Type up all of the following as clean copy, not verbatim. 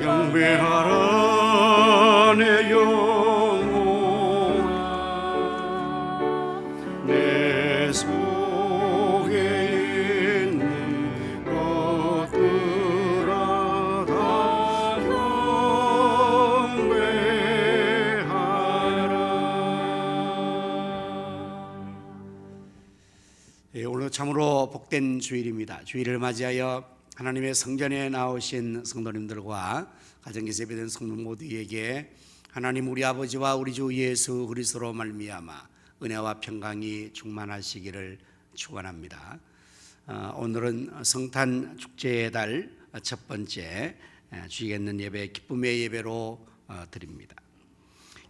경배하라 내 영혼아. 내 속에 있는 것들아 다 경배하라. 오늘 참으로 복된 주일입니다. 주일을 맞이하여 하나님의 성전에 나오신 성도님들과 가정에서 예배된 성도 모두에게 하나님 우리 아버지와 우리 주 예수 그리스도로 말미암아 은혜와 평강이 충만하시기를 축원합니다. 오늘은 성탄 축제의 달 첫 번째 주의겠는 예배, 기쁨의 예배로 드립니다.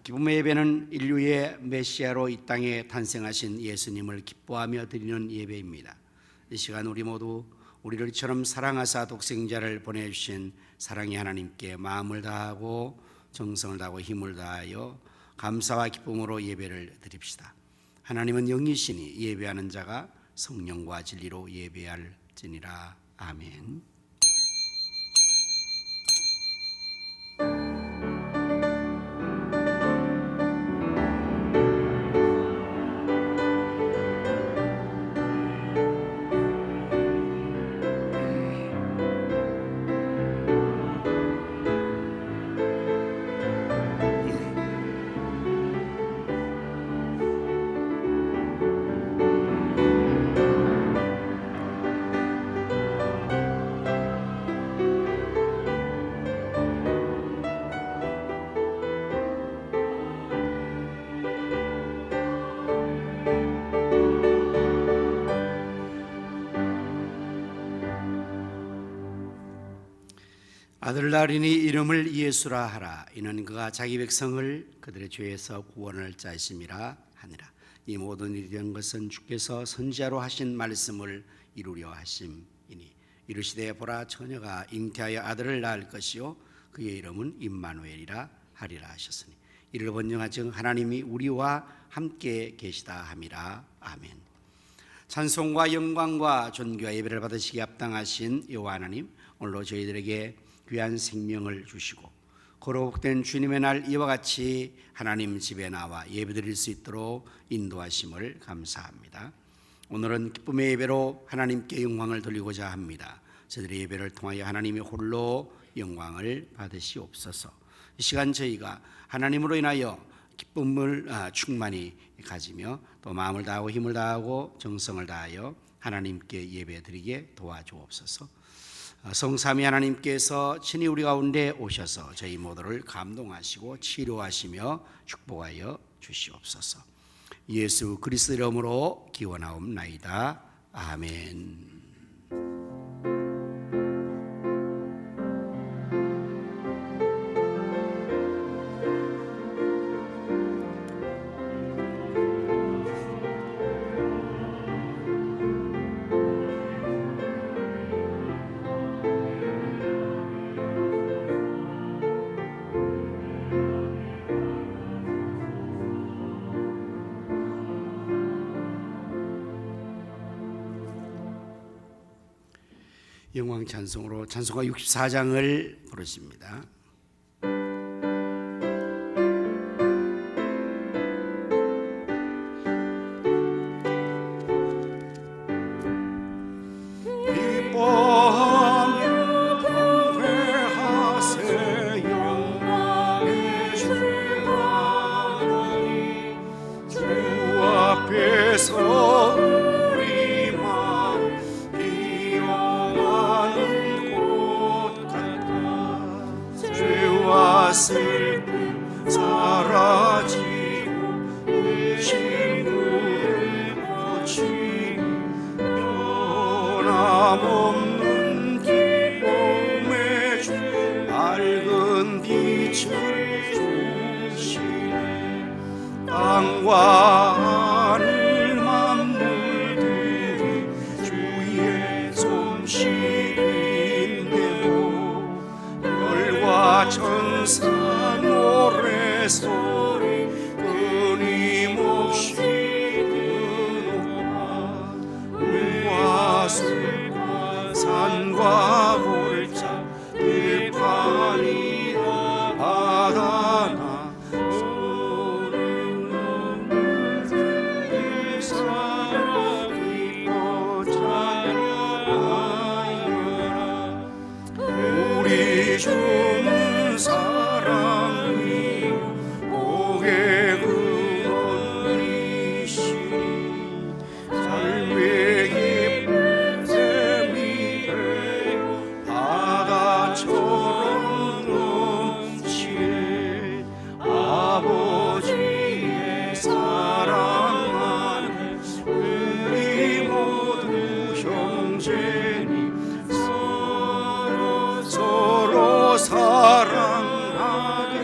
기쁨의 예배는 인류의 메시아로 이 땅에 탄생하신 예수님을 기뻐하며 드리는 예배입니다. 이 시간 우리 모두 우리를 이처럼 사랑하사 독생자를 보내주신 사랑의 하나님께 마음을 다하고 정성을 다하고 힘을 다하여 감사와 기쁨으로 예배를 드립시다. 하나님은 영이시니 예배하는 자가 성령과 진리로 예배할지니라. 아멘. 아들나리니 이름을 예수라 하라. 이는 그가 자기 백성을 그들의 죄에서 구원할 자이심이라 하니라. 이 모든 일이 된 것은 주께서 선지자로 하신 말씀을 이루려 하심이니 이르시되 보라 처녀가 잉태하여 아들을 낳을 것이요 그의 이름은 임마누엘이라 하리라 하셨으니 이를 번영하즉 하나님이 우리와 함께 계시다 함이라. 아멘. 찬송과 영광과 존귀와 예배를 받으시기에 합당하신 여호와 하나님, 오늘도 저희들에게 귀한 생명을 주시고 거룩된 주님의 날 이와 같이 하나님 집에 나와 예배드릴 수 있도록 인도하심을 감사합니다. 오늘은 기쁨의 예배로 하나님께 영광을 돌리고자 합니다. 저희들의 예배를 통하여 하나님이 홀로 영광을 받으시옵소서. 이 시간 저희가 하나님으로 인하여 기쁨을 충만히 가지며 또 마음을 다하고 힘을 다하고 정성을 다하여 하나님께 예배드리게 도와주옵소서. 성삼위 하나님께서 친히 우리 가운데 오셔서 저희 모두를 감동하시고 치료하시며 축복하여 주시옵소서. 예수 그리스도 이름으로 기원하옵나이다. 아멘. 영광 찬송으로 찬송가 64장을 부르십니다. 기뻐하며 경배하세 영광의 주 하나님, 주 앞에서 슬픔 사라지고 의심물에 거친 변함없는 기쁨의 주 밝은 빛을 주시네. 땅과 하늘 만물들이 주의 솜씨인데도 별과 천사 노래소리 끊임없이 드높아 물과 숲과 산과 골짜 들판이 주는 사랑이 복의 근원이시니 삶의 기쁨 샘이 되어 바다처럼 넘치네 아버지의 사랑 안에 우리 모두 형제니 서로 사랑하게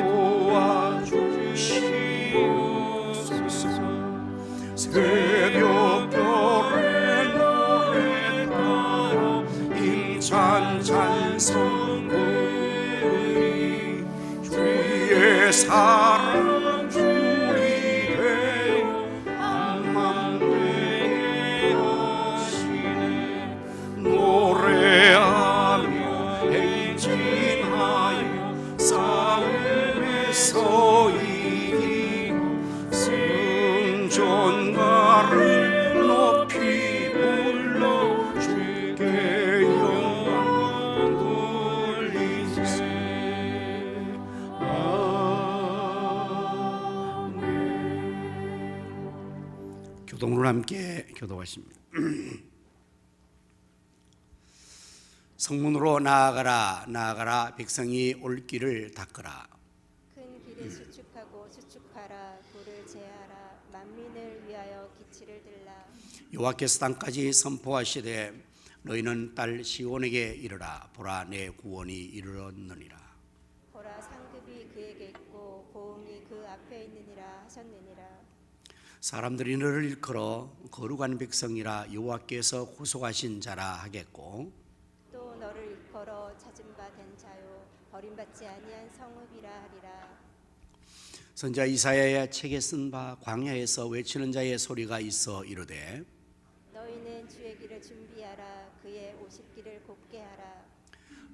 도와주시옵소서. 새벽별의 노래 따라 힘찬 찬송 부르리 주의 사랑 줄이 되어 한맘 되게 하시네 노래하며 행진하여 싸움에서 이기고 승전가를 높이 불러 주께 영광 돌리세. 아멘. 교동으로 함께 교도하십니다. 성문으로 나아가라 나아가라 백성이 올 길을 닦으라. 큰 길을 수축하고 수축하라 돌을 제하라 만민을 위하여 기치를 들라. 여호와께서 땅까지 선포하시되 너희는 딸 시온에게 이르라 보라 내 구원이 이르렀느니라. 보라 상급이 그에게 있고 보응이 그 앞에 있느니라 하셨느니라. 사람들이 너를 일컬어 거룩한 백성이라 여호와께서 구속하신 자라 하겠고 또 너를 일컬어 찾은 바 된 자요 버림받지 아니한 성읍이라 하리라. 선지자 이사야의 책에 쓴 바 광야에서 외치는 자의 소리가 있어 이르되 너희는 주의 길을 준비하라 그의 오실 길을 곱게 하라.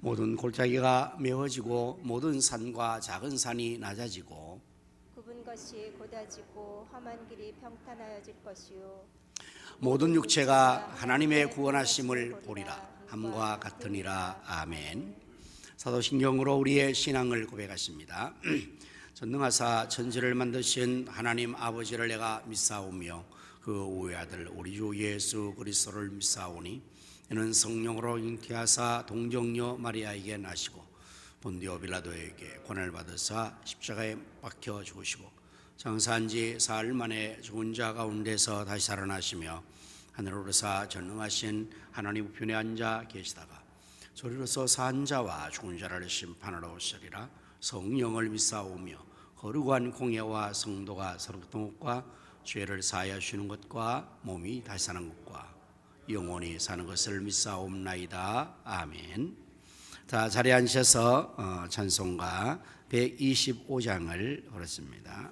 모든 골짜기가 메워지고 모든 산과 작은 산이 낮아지고 굽은 것이 곧아지고 험한 길이 평탄하여질 것이요 모든 육체가 하나님의 구원하심을 보리라 함과 같으니라. 아멘. 사도신경으로 우리의 신앙을 고백하십니다. 전능하사 천지를 만드신 하나님 아버지를 내가 믿사오며 그 우의 아들 우리 주 예수 그리스도를 믿사오니 이는 성령으로 잉태하사 동정녀 마리아에게 나시고 본디오 빌라도에게 고난을 받으사 십자가에 박혀 죽으시고 장사한 지 사흘 만에 죽은 자 가운데서 다시 살아나시며 하늘로 오르사 전능하신 하나님 우편에 앉아 계시다가 저리로서 산 자와 죽은 자를 심판하러 오시리라. 성령을 믿사오며 거룩한 공예와 성도가 서로 교통한 것과 죄를 사하여 주시는 것과 몸이 다시 사는 것과 영원히 사는 것을 믿사옵나이다. 아멘. 자, 자리에 앉으셔서 찬송가 125장을 부르십니다.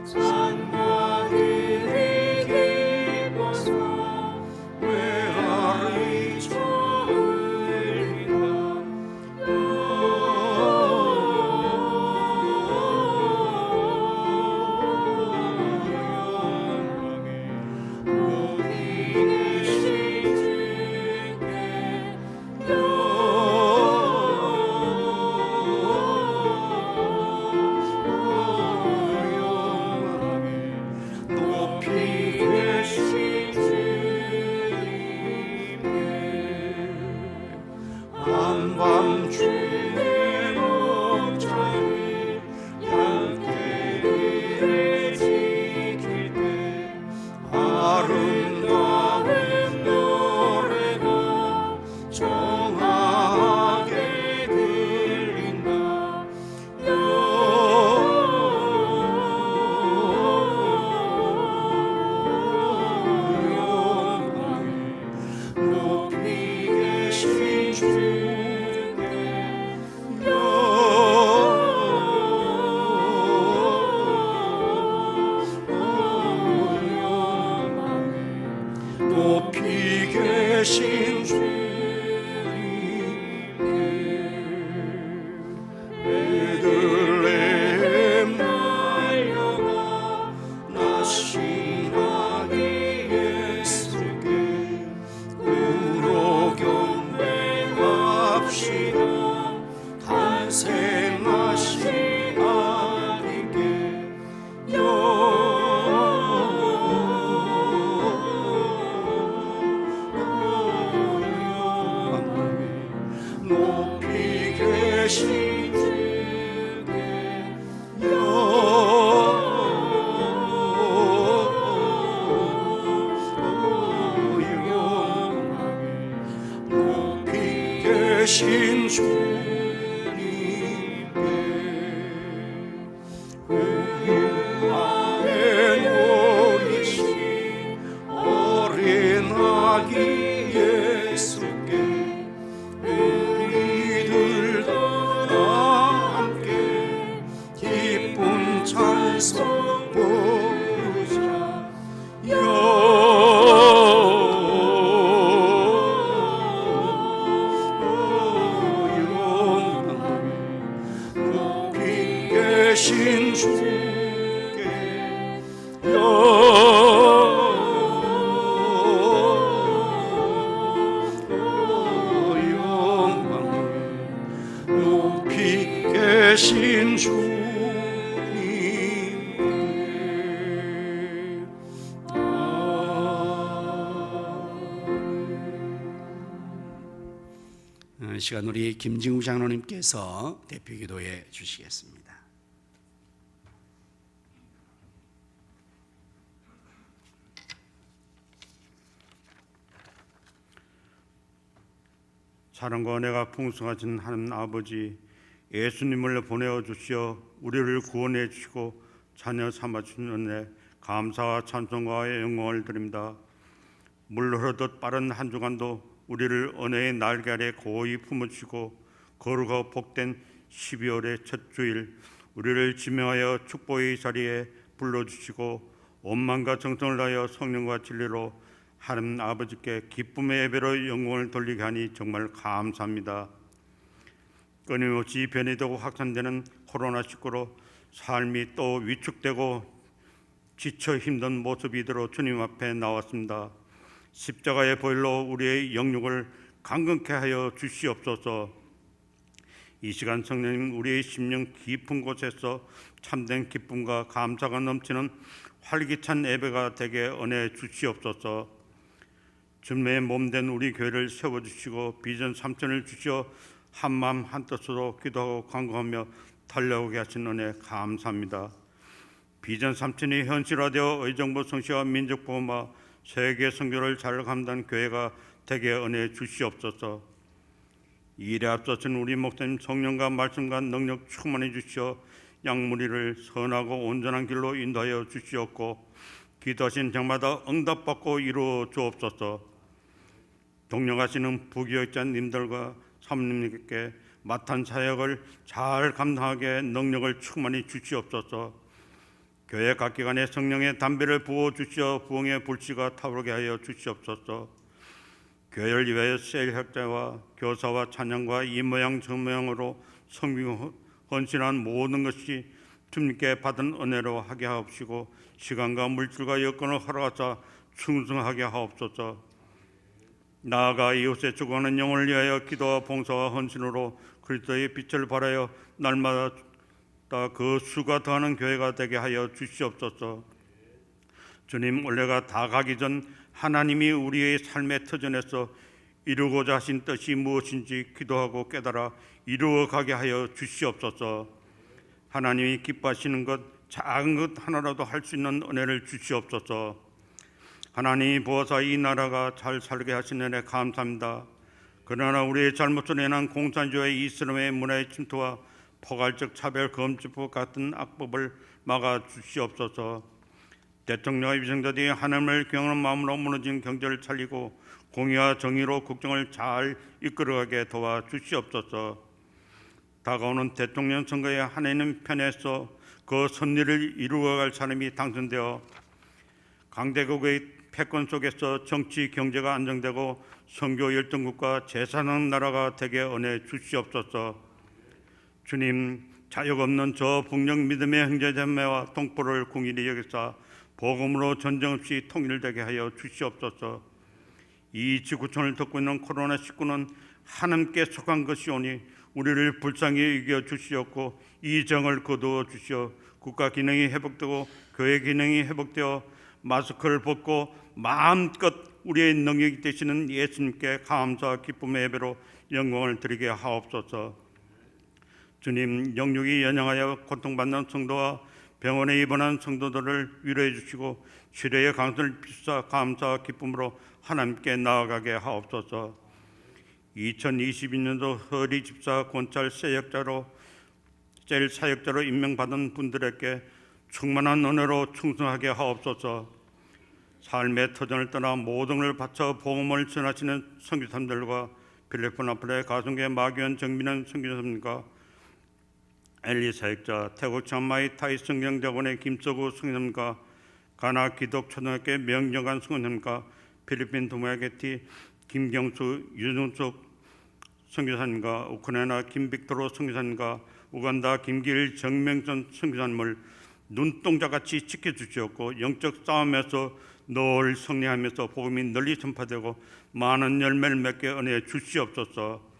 산과 들이 기뻐서 계신 베들레헴 날려가 나신 아기 예수께 우로 경배합시다. 탄생하신 아기께 높이 계신 주께 영광. 높이 계신 주님께 우유 안에 놓이신 어린 아기 예수께 우리들 다 함께 기쁜 찬송 부르자. 영광. 높이 계신 주께 영광. 높이 계신 주님께 이 시간 우리 김진구 장로님께서 대표 기도해 주시겠습니다. 사랑과 은혜가 풍성하신 하나님 아버지, 예수님을 보내어 주시어 우리를 구원해 주시고 자녀 삼아 주신 은혜 감사와 찬송과 영광을 드립니다. 물 흐르듯 빠른 한 주간도 우리를 은혜의 날개 아래 고이 품으시고 거룩하고 복된 12월의 첫 주일 우리를 지명하여 축복의 자리에 불러주시고 원망과 정성을 다하여 성령과 진리로 하나님 아버지께 기쁨의 예배로 영광을 돌리게 하니 정말 감사합니다. 끊임없이 변이되고 확산되는 코로나19로 삶이 또 위축되고 지쳐 힘든 모습이대로 주님 앞에 나왔습니다. 십자가의 보혈로 우리의 영육을 강건케 하여 주시옵소서. 이 시간 성령님 우리의 심령 깊은 곳에서 참된 기쁨과 감사가 넘치는 활기찬 예배가 되게 은혜 주시옵소서. 주님의 몸된 우리 교회를 세워주시고 비전 3천을 주시어 한마음 한뜻으로 기도하고 간구하며 달려오게 하신 은혜 감사합니다. 비전 3천이 현실화되어 의정부 성취와 민족보호와 세계 선교를 잘 감당한 교회가 되게 은혜 주시옵소서. 이 일에 앞서신 우리 목사님 성령과 말씀과 능력 충만해 주시어 양무리를 선하고 온전한 길로 인도하여 주시옵고 기도하신 적마다 응답받고 이루어 주옵소서. 동력하시는 부교육자님들과 사모님께 맡은 사역을 잘 감당하게 능력을 충만히 주시옵소서. 교회 각 기관에 성령의 담배를 부어 주시어 부흥의 불씨가 타오르게 하여 주시옵소서. 교회를 위하여 세일학자와 교사와 찬양과 이 모양 저 모양으로 성경 헌신한 모든 것이 주님께 받은 은혜로 하게 하옵시고 시간과 물질과 여건을 허락하사 충성하게 하옵소서. 나아가 이웃에 죽어가는 영혼을 위하여 기도와 봉사와 헌신으로 그리스도의 빛을 발하여 날마다 그 수가 더하는 교회가 되게 하여 주시옵소서. 주님, 올해가 다 가기 전 하나님이 우리의 삶의 터전에서 이루고자 하신 뜻이 무엇인지 기도하고 깨달아 이루어 가게 하여 주시옵소서. 하나님이 기뻐하시는 것 작은 것 하나라도 할 수 있는 은혜를 주시옵소서. 하나님이 보아서 이 나라가 잘 살게 하신 은혜 감사합니다. 그러나 우리의 잘못으로 인한 공산주의 이슬람의 문화의 침투와 포괄적 차별 금지법 같은 악법을 막아 주시옵소서. 대통령과 위정자들이 하나님을 경외하는 마음으로 무너진 경제를 살리고 공의와 정의로 국정을 잘 이끌어가게 도와 주시옵소서. 다가오는 대통령 선거에 하나님 편에서 그 선리를 이루어갈 사람이 당선되어 강대국의 패권 속에서 정치 경제가 안정되고 선교 열등국가 제사하는 나라가 되게 은혜 주시옵소서. 주님, 자역 없는 저 북녘 믿음의 형제자매와 동포를 공의히 여기사 복음으로 전쟁 없이 통일되게 하여 주시옵소서. 이 지구촌을 덮고 있는 코로나19는 하나님께 속한 것이오니 우리를 불쌍히 이겨 주시옵고 이 정을 거두어 주시어 국가 기능이 회복되고 교회 기능이 회복되어 마스크를 벗고 마음껏 우리의 능력이 되시는 예수님께 감사와 기쁨의 예배로 영광을 드리게 하옵소서. 주님, 영육이 연약하여 고통받는 성도와 병원에 입원한 성도들을 위로해 주시고 치료의 강선을 비추사 감사와 기쁨으로 하나님께 나아가게 하옵소서. 2022년도 허리 집사 권찰 제일 사역자로 임명받은 분들에게 충만한 은혜로 충성하게 하옵소서. 삶의 터전을 떠나 모든 걸 바쳐 복음을 전하시는 선교사님들과 필리핀 아프리카 가정계 마기현 정민현 선교사님과 엘리 사역자, 태국 참마이 타이 성경대학원의 김서구 선교사님과 가나 기독초등학교 명정관 선교사님과 필리핀 도마게티 김경수 윤종숙 선교사님과 우크라이나 김빅토로 선교사님과 우간다 김길 정명선 선교사님을 눈동자같이 지켜주시옵고 영적 싸움에서 늘 승리하면서 복음이 널리 전파되고 많은 열매를 맺게 은혜 주시옵소서.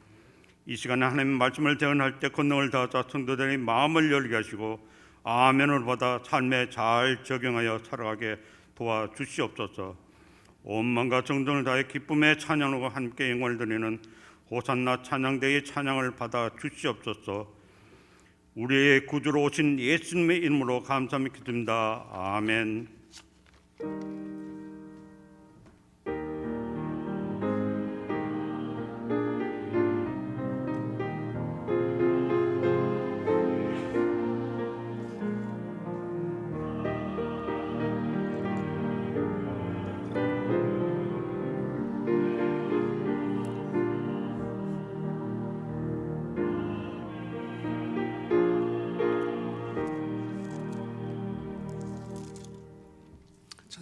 이 시간에 하나님의 말씀을 대언할 때 권능을 다하사 성도들의 마음을 열게 하시고 아멘을 받아 삶에 잘 적용하여 살아가게 도와주시옵소서. 온 마음과 정성을 다해 기쁨의 찬양으로 함께 영광을 드리는 호산나 찬양대의 찬양을 받아 주시옵소서. 우리의 구주로 오신 예수님의 이름으로 감사하며 기도합니다. 아멘.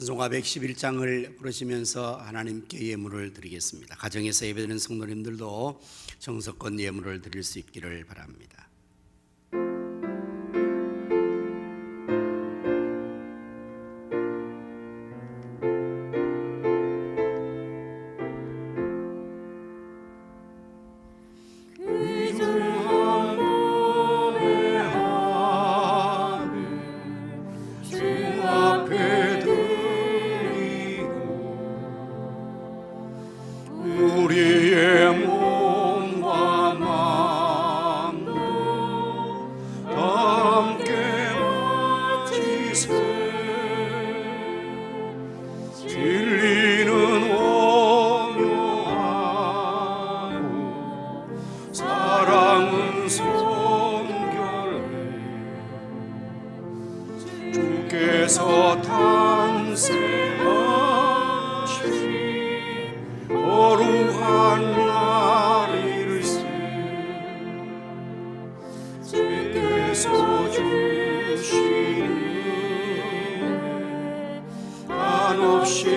찬송가 111장을 부르시면서 하나님께 예물을 드리겠습니다. 가정에서 예배드리는 성도님들도 정성껏 예물을 드릴 수 있기를 바랍니다. 주께서 탄생하신 거룩한 날일세 주께서 주시는 한없이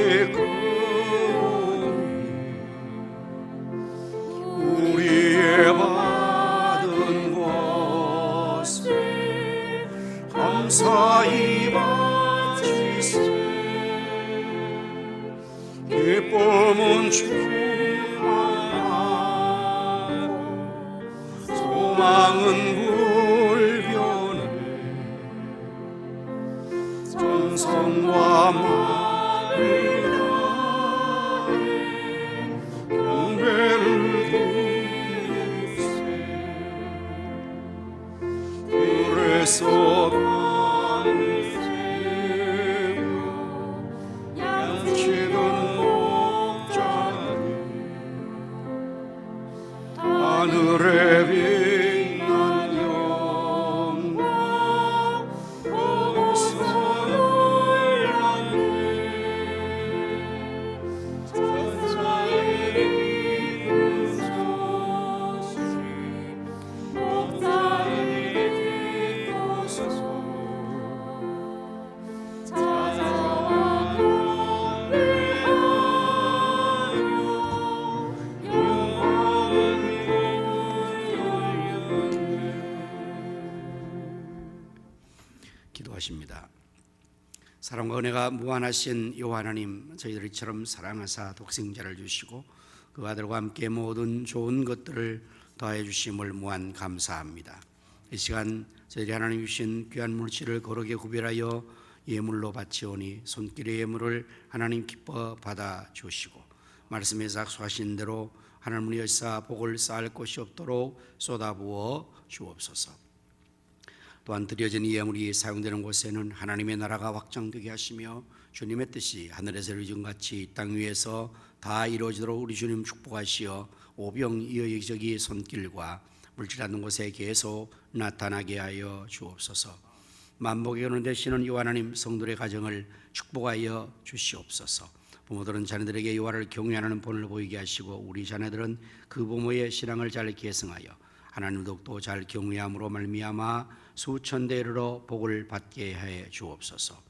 우리의 받은 것을 감사히 바치세 기쁨은 충만하고 소망은 불변해 정성과 마음을 다해 경배를 드리세 그래서 밤을 새며 양치던 목자니 하늘에 빛난 영광 거기서 놀랐네 천사의 이름 소식 목자의 뒷곳을 기도하십니다. 사랑과 은혜가 무한하신 여호와 하나님, 저희들 이처럼 사랑하사 독생자를 주시고 그 아들과 함께 모든 좋은 것들을 더해 주심을 무한 감사합니다. 이 시간 저희들이 하나님 주신 귀한 물질을 거룩에 구별하여 예물로 바치오니 손길의 예물을 하나님 기뻐 받아 주시고 말씀에서 약속하신 대로 하나님을 여사 복을 쌓을 곳이 없도록 쏟아부어 주옵소서. 또한 드려진 이 예물이 사용되는 곳에는 하나님의 나라가 확장되게 하시며 주님의 뜻이 하늘에서 이루어진같이 땅 위에서 다 이루어지도록 우리 주님 축복하시어 오병 여기저기 손길과 물질 않는 곳에 계속 나타나게 하여 주옵소서. 만복의 근원 되시는 여호와 하나님, 성도의 가정을 축복하여 주시옵소서. 부모들은 자녀들에게 여호와를 경외하는 본을 보이게 하시고 우리 자녀들은 그 부모의 신앙을 잘 계승하여 하나님 더욱더 잘 경외함으로 말미암아 수천대에 이르러 복을 받게 해 주옵소서.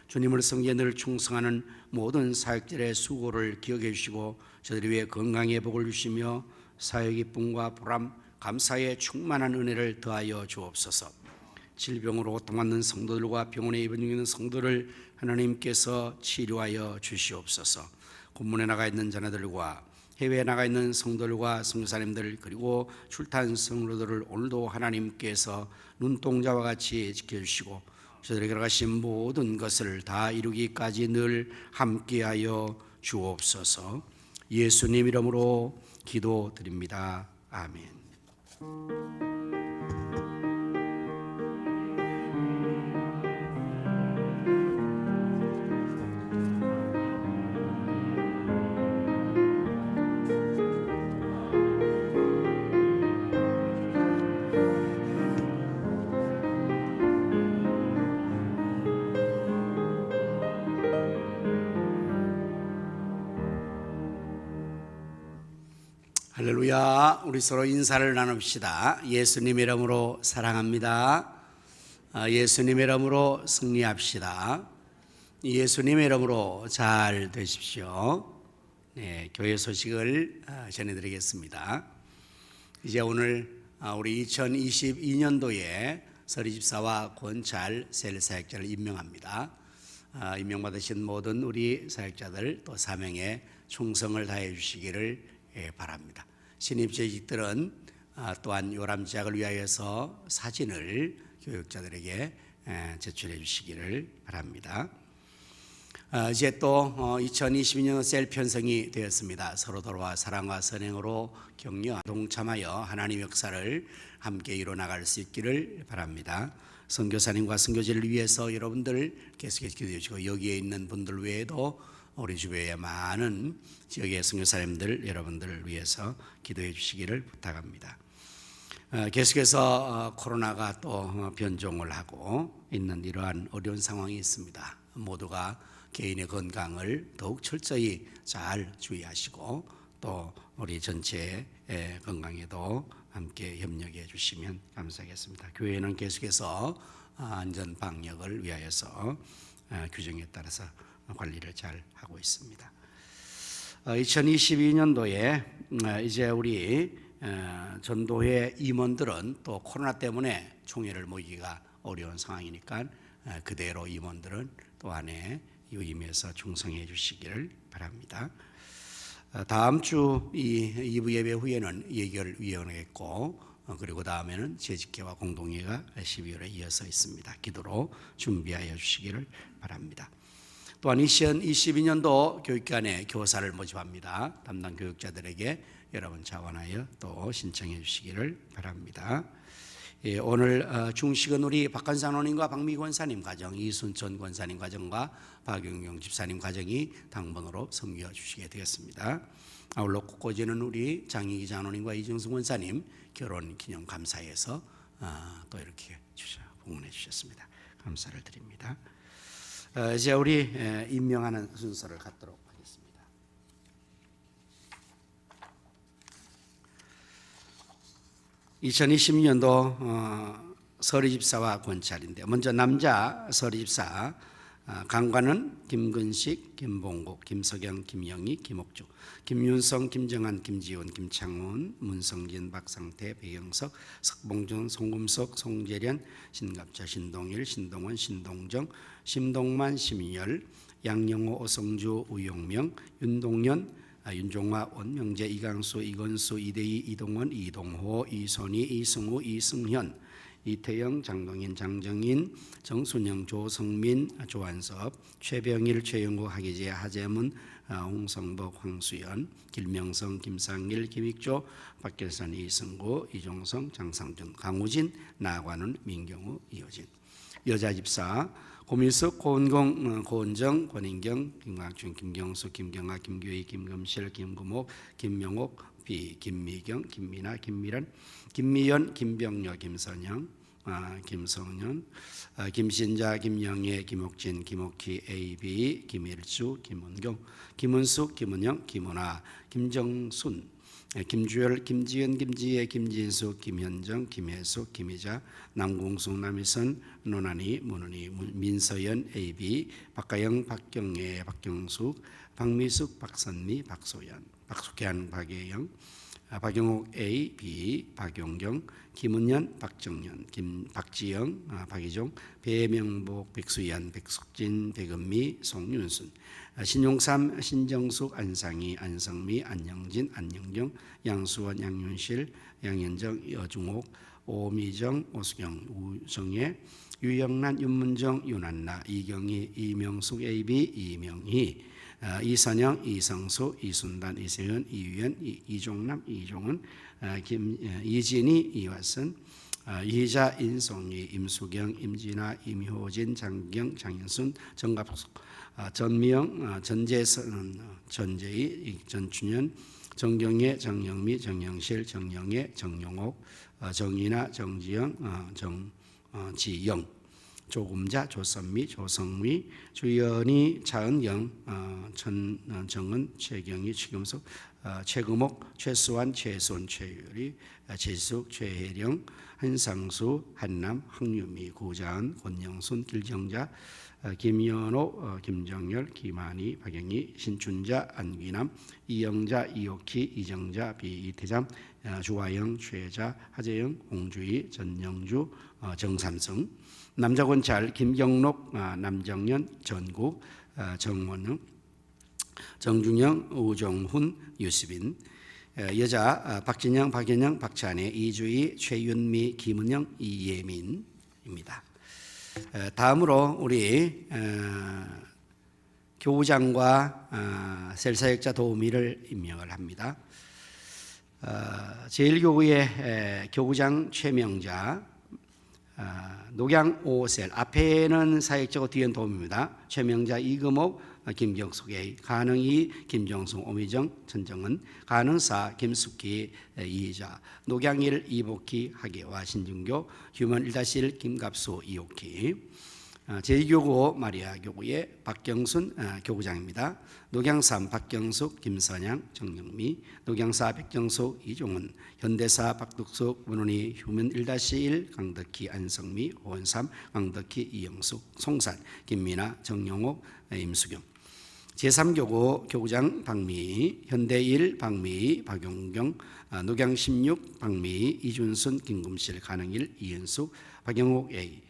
주님을 섬기에 늘 충성하는 모든 사역들의 수고를 기억해 주시고 저들이 위해 건강의 복을 주시며 사역 기쁨과 보람, 감사의 충만한 은혜를 더하여 주옵소서. 질병으로 고통받는 성도들과 병원에 입원 중에 있는 성도를 하나님께서 치료하여 주시옵소서. 군문에 나가 있는 자녀들과 해외에 나가 있는 성도들과 선교사님들 그리고 출탄 성도들을 오늘도 하나님께서 눈동자와 같이 지켜주시고 저들에게 가신 모든 것을 다 이루기까지 늘 함께하여 주옵소서. 예수님 이름으로 기도드립니다. 아멘. 할렐루야. 우리 서로 인사를 나눕시다. 예수님 이름으로 사랑합니다. 예수님 이름으로 승리합시다. 예수님 이름으로 잘 되십시오. 네, 교회 소식을 전해드리겠습니다. 이제 오늘 우리 2022년도에 서리집사와 권찰 셀사역자를 임명합니다. 임명받으신 모든 우리 사역자들 또 사명에 충성을 다해 주시기를 바랍니다. 신입 재직들은 또한 요람지약을 위하여서 사진을 교육자들에게 제출해 주시기를 바랍니다. 이제 또 2022년 셀 편성이 되었습니다. 서로서로와 사랑과 선행으로 격려 동참하여 하나님 역사를 함께 이뤄나갈 수 있기를 바랍니다. 선교사님과 선교지를 위해서 여러분들 계속해서 기도해 주시고 여기에 있는 분들 외에도 우리 주변의 많은 지역의 선교사님들 여러분들을 위해서 기도해 주시기를 부탁합니다. 계속해서 코로나가 또 변종을 하고 있는 이러한 어려운 상황이 있습니다. 모두가 개인의 건강을 더욱 철저히 잘 주의하시고 또 우리 전체의 건강에도 함께 협력해 주시면 감사하겠습니다. 교회는 계속해서 안전 방역을 위하여서 규정에 따라서 관리를 잘 하고 있습니다. 2022년도에 이제 우리 전도회 임원들은 또 코로나 때문에 총회를 모이기가 어려운 상황이니까 그대로 임원들은 또 안에 유임해서 충성해 주시기를 바랍니다. 다음 주 이 2부 예배 후에는 예결위원회가 있고 그리고 다음에는 재직회와 공동회가 12월에 이어서 있습니다. 기도로 준비하여 주시기를 바랍니다. 또한 2022년도 교육기관에 교사를 모집합니다. 담당 교육자들에게 여러분 자원하여 또 신청해 주시기를 바랍니다. 오늘 중식은 우리 박관상 원님과 박미 권사님 가정, 이순천 권사님 가정과 박용용 집사님 가정이 당번으로 섬겨 주시게 되었습니다. 아울러 꽃꽂이는 우리 장희기 장로님과 이정승 권사님 결혼 기념 감사에서 또 이렇게 공헌해 주셨습니다. 감사를 드립니다. 이제 우리 임명하는 순서를 갖도록 하겠습니다. (2020년도) 서리집사와 권찰인데 먼저 남자 서리집사 강관은 김근식, 김봉국, 김석영, 김영희, 김옥주, 김윤성, 김정한, 김지훈, 김창훈, 문성진, 박상태, 배영석, 석봉준, 송금석, 송재련, 신갑자, 신동일, 신동원, 신동정, 심동만, 심열, 양영호, 오성주, 우용명, 윤동연, 윤종화, 원명재, 이강수, 이건수, 이대희, 이동원, 이동호, 이선희, 이승우, 이승현, 이태영, 장동인, 장정인, 정순영, 조성민, 조한섭, 최병일, 최영호, 하기재, 하재문, 홍성복, 황수연, 김명성, 김상일, 김익조, 박결선, 이승구, 이종성, 장상준, 강우진, 나관훈, 민경우, 이호진. 여자 집사 고민숙, 고은공, 고은정, 권인경, 김광춘, 김경수, 김경아, 김규희, 김금실, 김금옥, 김명옥, 김미경, 김미나, 김미란, 김미연, 김병여, 김선영, 김성년, 김신자, 김영애, 김옥진, 김옥희, AB, 김일주, 김은경, 김은숙, 김은영, 김은아, 김정순, 김주열, 김지은, 김지혜, 김진숙, 김현정, 김혜숙, 김희자, 남궁숙, 남희선, 노나니, 문은희, 민서연, AB, 박가영, 박경애, 박경숙, 박미숙, 박선미, 박소연, 박숙현, 박예영, 박영옥 A, B, 박용경, 김은현, 박정년, 박지영, 박희종, 배명복, 백수연, 백숙진, 백은미, 송윤순, 신용삼, 신정숙, 안상희, 안성미, 안영진, 안영경, 양수원, 양윤실, 양현정, 여중옥, 오미정, 오수경, 우정예, 유영란, 윤문정, 윤한나, 이경희, 이명숙 AB, 이명희, 이선영, 이성수, 이순단, 이세현, 이유연, 이종남, 이종은, 이진희, 이화선, 이희자, 인송이, 임수경, 임진아, 임효진, 장경, 장현순, 정갑숙, 전미영, 전재선, 전재희, 전춘현, 정경애, 정영미, 정영실, 정영애, 정용옥, 정인아, 정지영, 정지영, 조금자, 조선미, 조성미, 주연이, 차은경, 정은, 최경희, 최금석, 최금옥, 최수환, 최순, 최유리, 최숙, 최혜령, 한상수, 한남, 황유미, 구자은, 권영순, 길정자, 김연호, 김정열, 김한희, 박영희, 신춘자, 안귀남, 이영자, 이옥희, 이정자, 이태잠, 주화영, 최자, 하재영, 홍주희, 전영주, 정삼성, 남자권잘, 김경록, 남정연, 전국, 정원웅, 정중영, 우정훈, 유수빈. 여자 박진영, 박연영, 박찬혜, 이주희, 최윤미, 김은영, 이예민입니다. 다음으로 우리 교우장과 셀사역자 도우미를 임명을 합니다. 제1교구의 교우장 최명자, 녹양 5셀, 앞에는 사역자고 뒤에는 도우미입니다. 최명자, 이금옥, 김경숙 A, 가능 2, 김정숙, 오미정, 천정은, 가능 4, 김숙희, 이희자, 녹양 1, 이복희, 하계와 신중교, 휴먼 1-1, 김갑수, 이옥희. 제2교구 마리아 교구의 박경순 교구장입니다. 녹양 3, 박경숙, 김선양, 정영미, 녹양 4, 백정숙, 이종은, 현대사 박덕숙, 문훈이, 휴먼 1-1, 강덕희, 안성미, 호원 3, 강덕희, 이영숙, 송산, 김미나, 정영옥, 임수경. 제3교구 교구장 박미희, 현대 1, 박미희, 박용경, 녹양 16, 박미희, 이준순, 김금실, 가능 1, 이현숙, 박영옥 A,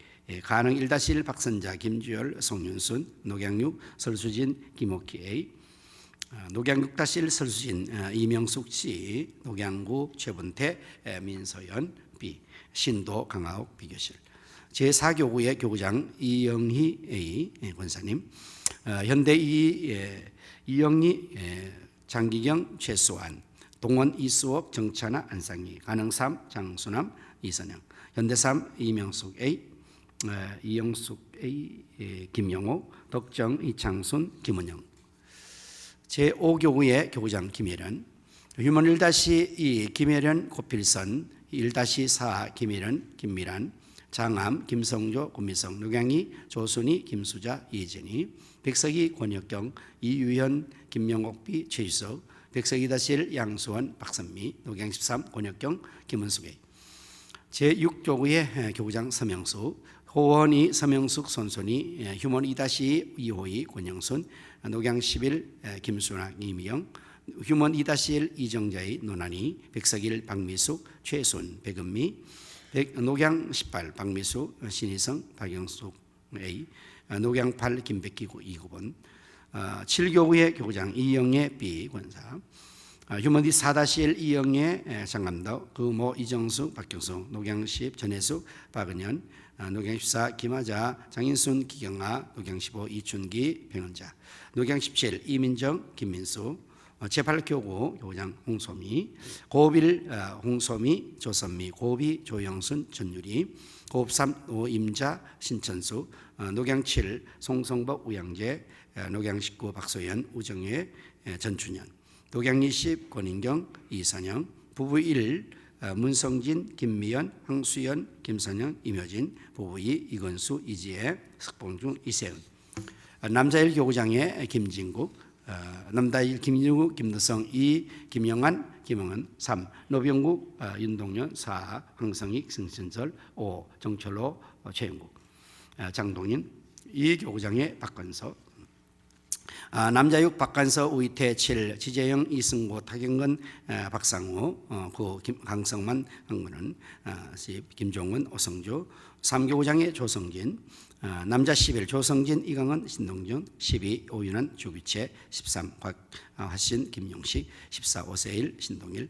가능 1-1, 박선자, 김주열, 송윤순, 녹양 6, 설수진, 김옥희 A, 녹양 6-1, 설수진, 이명숙 C, 녹양 9, 최분태, 민서연 B, 신도, 강하옥 비교실. 제4교구의 교구장 이영희 A 권사님, 현대 2, 이영희, 장기경, 최수환, 동원, 이수옥, 정찬아, 안상희, 가능 3, 장수남, 이선영, 현대 3, 이명숙 A, 이영숙 A, 김영호, 덕정, 이창순, 김은영. 제5교구의 교구장 김혜련, 휴먼 1-2, 김혜련, 고필선, 1-4, 김혜련, 김미란, 장암, 김성조, 고미성, 녹양이, 조순희, 김수자, 이진희, 백석이, 권혁경, 이유현, 김명옥비, 최유석, 백석이 1, 양수원, 박선미, 녹양 13, 권혁경, 김은숙. 제6교구의 교구장 서명수, 호원이 서명숙 손손이 휴먼 2-2 이호희 권영순 녹양 11 김순학 이미영 휴먼 2-1 이정자의 노난이 백석일 박미숙 최순 백은미 녹양 18 박미수 신희성 박영숙 A 녹양 8 김백기 2구번 7교구의 교장 이영애 B 권사 휴먼디 4-1 이영애 장감독 그모 이정숙 박경숙 녹양 10 전혜숙 박은현 녹양 14 김하자 장인순 기경아 녹양 15 이춘기 병원자 녹양 17 이민정 김민수 제8교구 교장 홍소미 고급1 홍소미 조선미 고급2 조영순 전유리 고급3 오임자 신천수 녹양 7 송성복 우양재 녹양 19 박소연 우정혜 전춘현 녹양 20 권인경 이선영 부부 1 문성진 김미연 황수연 김선영 임효진 부부 2 이건수 이지혜 석봉중 이세은 남자 1 교구장의 김진국 남자 1 김진국 김도성 2 김영환 김영은 3 노병국 윤동현 4 황성익 승신설 5 정철로 최영국 장동인 2 교구장의 박건서 남자 6 박간서 우이태 7 지재영 이승고 타경근 박상우 9 강성만 황문은 10 김종은 오성주 3교구장의 조성진 남자 11 조성진 이강은 신동준 12 오윤환 주비채 13 곽화신 김용식 14 오세일 신동일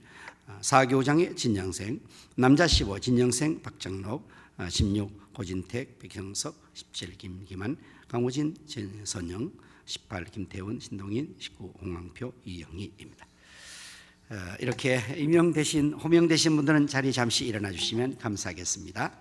4교구장의 진영생 남자 15 진영생 박정록 16 고진택 백형석 17 김기만 강호진 전선영 18 김태훈 신동인 19 홍광표 이영희입니다. 이렇게 호명되신 분들은 자리 잠시 일어나 주시면 감사하겠습니다.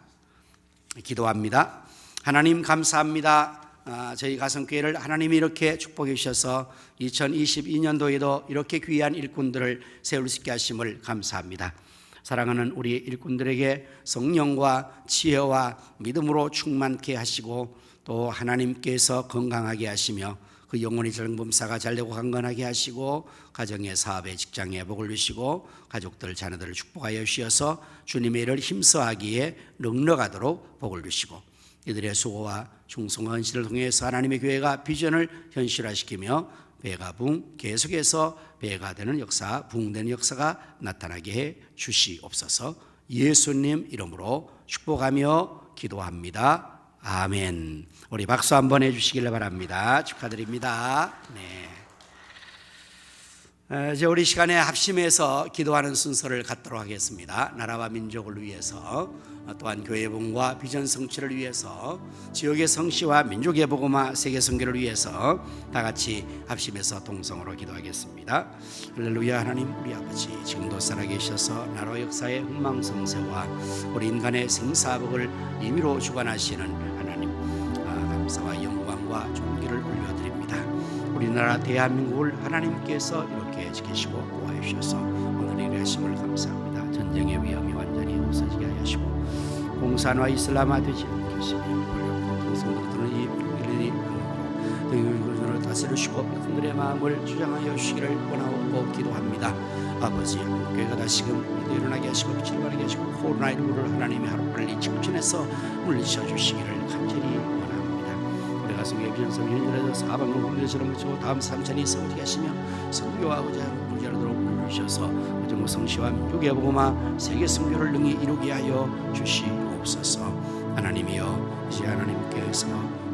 기도합니다. 하나님 감사합니다. 저희 가성교회를 하나님이 이렇게 축복해 주셔서 2022년도에도 이렇게 귀한 일꾼들을 세울 수 있게 하심을 감사합니다. 사랑하는 우리 일꾼들에게 성령과 지혜와 믿음으로 충만케 하시고 또 하나님께서 건강하게 하시며 그 영혼의 젊음사가 잘되고 강건하게 하시고 가정의 사업의 직장에 복을 주시고 가족들 자녀들을 축복하여 주셔서 주님의 일을 힘써하기에 넉넉하도록 복을 주시고 이들의 수고와 충성과 헌신을 통해서 하나님의 교회가 비전을 현실화시키며 배가 계속해서 배가 되는 역사, 부흥되는 역사가 나타나게 해 주시옵소서. 예수님 이름으로 축복하며 기도합니다. 아멘. 우리 박수 한번 해주시길 바랍니다. 축하드립니다. 네. 이제 우리 시간에 합심해서 기도하는 순서를 갖도록 하겠습니다. 나라와 민족을 위해서 또한 교회 부흥과 비전 성취를 위해서 지역의 성시와 민족의 복음화 세계 선교를 위해서 다 같이 합심해서 동성으로 기도하겠습니다. 할렐루야. 하나님 우리 아버지 지금도 살아계셔서 나라 역사의 흥망성쇠와 우리 인간의 생사복을 임의로 주관하시는 하나님 감사와 영광과 존귀를 올려드립니다. 우리나라 대한민국을 하나님께서 이렇게 지키시고 보호해 주셔서 오늘 일하심을 감사합니다. 전쟁의 위험이 완전히 없어지게 하시고 공산화 이슬람화 되지 않게 하시며 동성들은 이 일일이 등을 다스리시고 그들의 마음을 주장하여 주시기를 원하고 기도합니다. 아버지 교회가 다시금 일어나게 하시고 빛을 발하게 하시고 코로나19를 하나님이 하루빨리 직전해서 물리쳐 주시기를 간절히 원합니다. 우리 가슴에 비전성 현실에서 사방을 공개처럼 그치고 다음 삼천이 서울게 하시며 성교와 의자로 물리셔서 어정모 성시와 민족의 복음화 세계 선교를 능히 이루게 하여 주시옵소서. 하나님이여 이제 하나님께서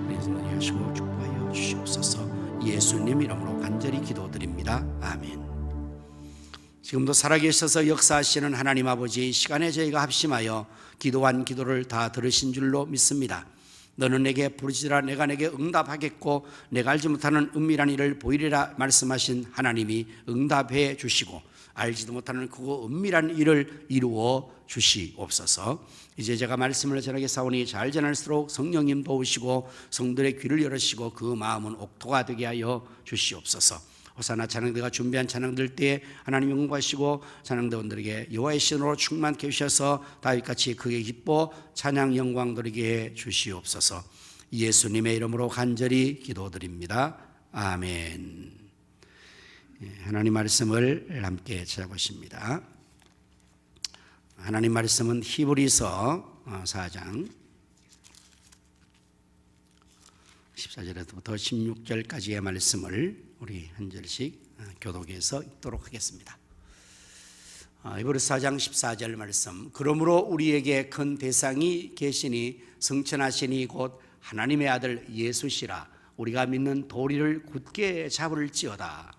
우리를 하시고 축복하여 주시옵소서. 예수님 이름으로 간절히 기도드립니다. 아멘. 지금도 살아계셔서 역사하시는 하나님 아버지 시간에 저희가 합심하여 기도한 기도를 다 들으신 줄로 믿습니다. 너는 내게 부르시라 내가 내게 응답하겠고 내가 알지 못하는 은밀한 일을 보이리라 말씀하신 하나님이 응답해 주시고 알지도 못하는 그 은밀한 일을 이루어 주시옵소서. 이제 제가 말씀을 전하겠사오니 잘 전할수록 성령님 도우시고 성들의 귀를 열으시고 그 마음은 옥토가 되게 하여 주시옵소서. 호사나 찬양대가 준비한 찬양들 때에 하나님 영광하시고 찬양대원들에게 여호와의 신으로 충만케 해주셔서 다윗같이 크게 기뻐 찬양 영광 돌리게 주시옵소서. 예수님의 이름으로 간절히 기도드립니다. 아멘. 하나님 말씀을 함께 찾아보십니다. 하나님 말씀은 히브리서 4장 14절부터 16절까지의 말씀을 우리 한 절씩 교독해서 읽도록 하겠습니다. 히브리서 4장 14절 말씀. 그러므로 우리에게 큰 대상이 계시니 성천하시니 곧 하나님의 아들 예수시라. 우리가 믿는 도리를 굳게 잡을지어다.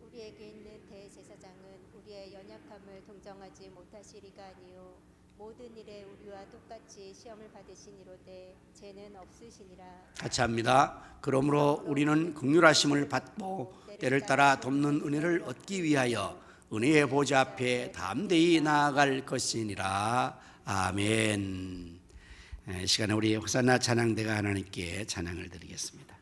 우리에게 있는 대제사장은 우리의 연약함을 동정하지 못하시리가 아니요 모든 일에 우리와 똑같이 시험을 받으시니로되 죄는 없으시니라. 같이 합니다. 그러므로 우리는 긍휼하심을 받고 때를 따라 돕는 은혜를 얻기 위하여 은혜의 보좌 앞에 담대히 나아갈 것이니라. 아멘. 이 시간에 우리 호산나 찬양대가 하나님께 찬양을 드리겠습니다.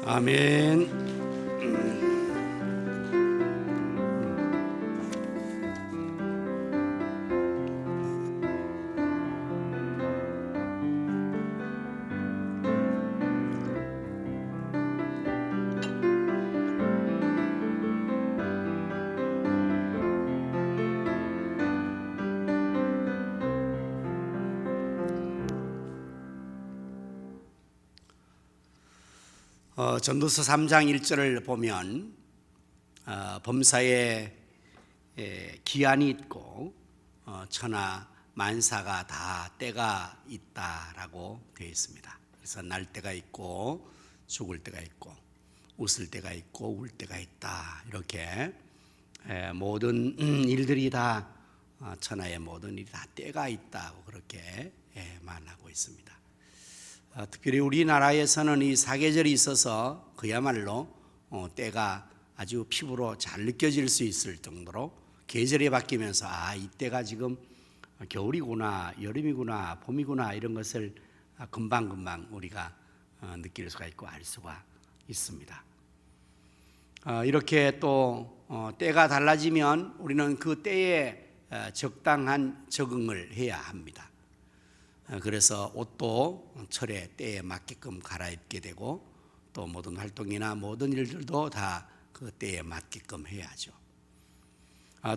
아멘. 전도서 3장 1절을 보면 범사에 기한이 있고 천하 만사가 다 때가 있다라고 되어 있습니다. 그래서 날 때가 있고 죽을 때가 있고 웃을 때가 있고 울 때가 있다. 이렇게 모든 일들이 다 천하의 모든 일이 다 때가 있다고 그렇게 말하고 있습니다. 특별히 우리나라에서는 이 사계절이 있어서 그야말로 때가 아주 피부로 잘 느껴질 수 있을 정도로 계절이 바뀌면서 이때가 지금 겨울이구나, 여름이구나, 봄이구나 이런 것을 금방금방 우리가 느낄 수가 있고 알 수가 있습니다. 이렇게 또 때가 달라지면 우리는 그 때에 적당한 적응을 해야 합니다. 그래서 옷도 철의 때에 맞게끔 갈아입게 되고 또 모든 활동이나 모든 일들도 다 그 때에 맞게끔 해야죠.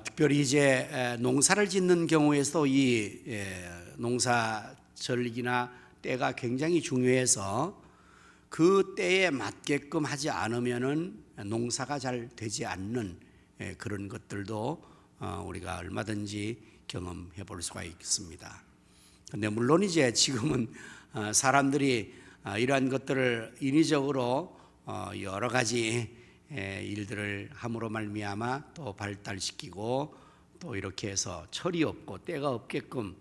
특별히 이제 농사를 짓는 경우에서 이 농사절기나 때가 굉장히 중요해서 그 때에 맞게끔 하지 않으면은 농사가 잘 되지 않는 그런 것들도 우리가 얼마든지 경험해 볼 수가 있습니다. 근데 물론 이제 지금은 사람들이 이러한 것들을 인위적으로 여러 가지 일들을 함으로 말미암아 또 발달시키고 또 이렇게 해서 철이 없고 때가 없게끔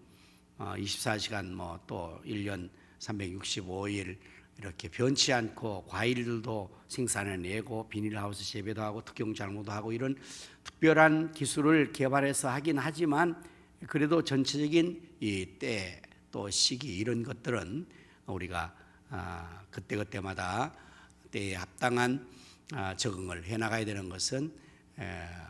24시간 또 1년 365일 이렇게 변치 않고 과일들도 생산해내고 비닐하우스 재배도 하고 특용 장모도 하고 이런 특별한 기술을 개발해서 하긴 하지만 그래도 전체적인 이 때 또 시기 이런 것들은 우리가 그때그때마다 때에 합당한 적응을 해나가야 되는 것은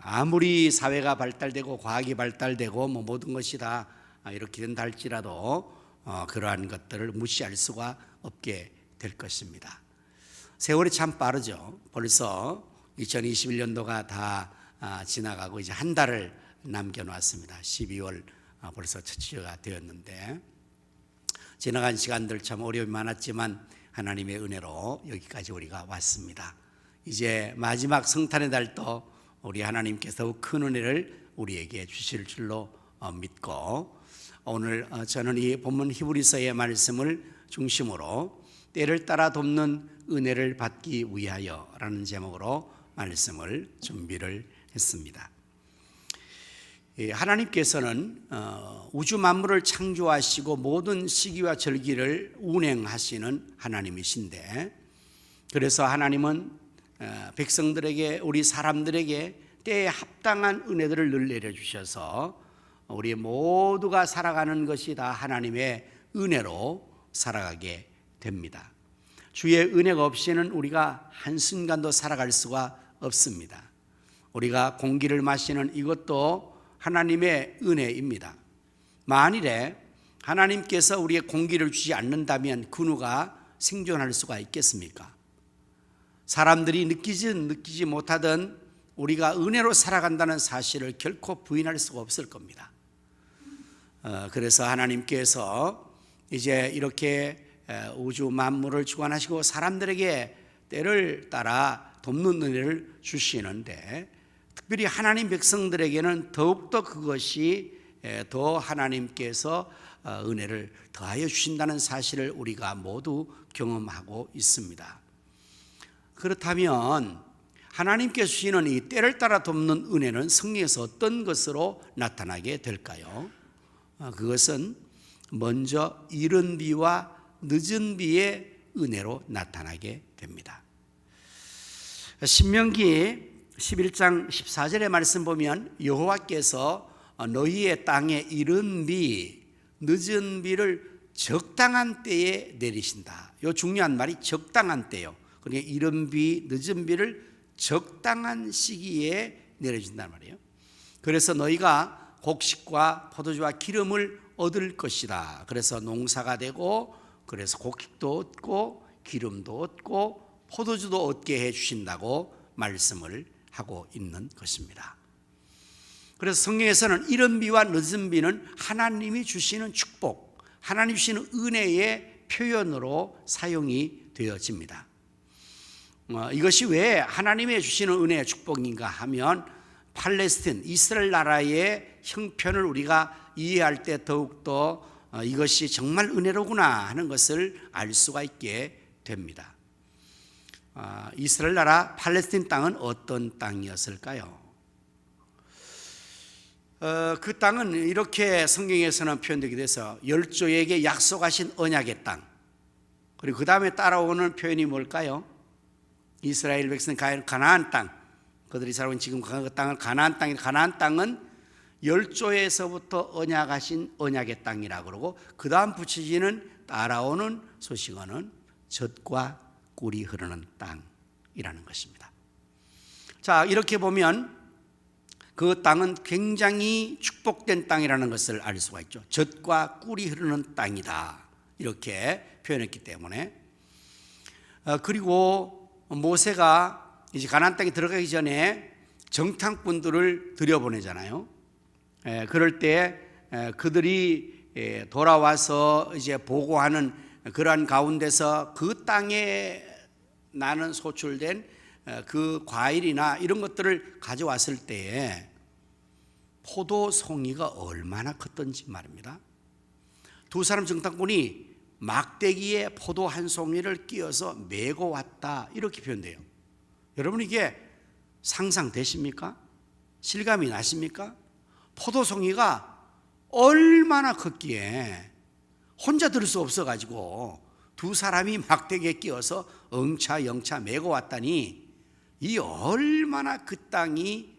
아무리 사회가 발달되고 과학이 발달되고 모든 것이 다 이렇게 된다 할지라도 그러한 것들을 무시할 수가 없게 될 것입니다. 세월이 참 빠르죠. 벌써 2021년도가 다 지나가고 이제 한 달을 남겨놨습니다. 12월 벌써 첫 주가 되었는데 지나간 시간들 참 어려움이 많았지만 하나님의 은혜로 여기까지 우리가 왔습니다. 이제 마지막 성탄의 달도 우리 하나님께서 큰 은혜를 우리에게 주실 줄로 믿고 오늘 저는 이 본문 히브리서의 말씀을 중심으로 때를 따라 돕는 은혜를 받기 위하여라는 제목으로 말씀을 준비를 했습니다. 하나님께서는 우주 만물을 창조하시고 모든 시기와 절기를 운행하시는 하나님이신데 그래서 하나님은 백성들에게 우리 사람들에게 때에 합당한 은혜들을 늘 내려주셔서 우리 모두가 살아가는 것이 다 하나님의 은혜로 살아가게 됩니다. 주의 은혜가 없이는 우리가 한순간도 살아갈 수가 없습니다. 우리가 공기를 마시는 이것도 하나님의 은혜입니다. 만일에 하나님께서 우리의 공기를 주지 않는다면 그 누가 생존할 수가 있겠습니까? 사람들이 느끼지 못하던 우리가 은혜로 살아간다는 사실을 결코 부인할 수가 없을 겁니다. 그래서 하나님께서 이제 이렇게 우주 만물을 주관하시고 사람들에게 때를 따라 돕는 은혜를 주시는데 특별히 하나님 백성들에게는 더욱더 그것이 더 하나님께서 은혜를 더하여 주신다는 사실을 우리가 모두 경험하고 있습니다. 그렇다면 하나님께서 주시는 이 때를 따라 돕는 은혜는 성경에서 어떤 것으로 나타나게 될까요? 그것은 먼저 이른 비와 늦은 비의 은혜로 나타나게 됩니다. 신명기 11장 14절의 말씀 보면 여호와께서 너희의 땅에 이른 비, 늦은 비를 적당한 때에 내리신다. 이 중요한 말이 적당한 때요. 그러니까 이른 비, 늦은 비를 적당한 시기에 내려준단 말이에요. 그래서 너희가 곡식과 포도주와 기름을 얻을 것이다. 그래서 농사가 되고 그래서 곡식도 얻고 기름도 얻고 포도주도 얻게 해주신다고 말씀을 하고 있는 것입니다. 그래서 성경에서는 이른 비와 늦은 비는 하나님이 주시는 축복, 하나님이 주시는 은혜의 표현으로 사용이 되어집니다. 이것이 왜 하나님의 주시는 은혜의 축복인가 하면 팔레스틴 이스라엘 나라의 형편을 우리가 이해할 때 더욱더 이것이 정말 은혜로구나 하는 것을 알 수가 있게 됩니다. 이스라엘 나라 팔레스틴 땅은 어떤 땅이었을까요? 그 땅은 이렇게 성경에서는 표현되게 돼서 열조에게 약속하신 언약의 땅, 그리고 그 다음에 따라오는 표현이 뭘까요? 이스라엘 백성 가나안 땅, 그들이 살고 있는 지금 그 땅은 가나안 땅이, 가나안 땅은 열조에서부터 언약하신 언약의 땅이라고 그러고, 그 다음 붙여지는 따라오는 소식어는 젖과 꿀이 흐르는 땅이라는 것입니다. 자, 이렇게 보면 그 땅은 굉장히 축복된 땅이라는 것을 알 수가 있죠. 젖과 꿀이 흐르는 땅이다, 이렇게 표현했기 때문에. 그리고 모세가 이제 가나안 땅에 들어가기 전에 정탐꾼들을 들여보내잖아요. 그럴 때 그들이 돌아와서 이제 보고하는 그러한 가운데서 그 땅에 나는 소출된 그 과일이나 이런 것들을 가져왔을 때에 포도 송이가 얼마나 컸던지 말입니다. 두 사람 정탐꾼이 막대기에 포도 한 송이를 끼워서 메고 왔다, 이렇게 표현돼요. 여러분, 이게 상상되십니까? 실감이 나십니까? 포도송이가 얼마나 컸기에 혼자 들을 수 없어가지고 두 사람이 막대기에 끼워서 영차 메고 왔다니, 이 얼마나 그 땅이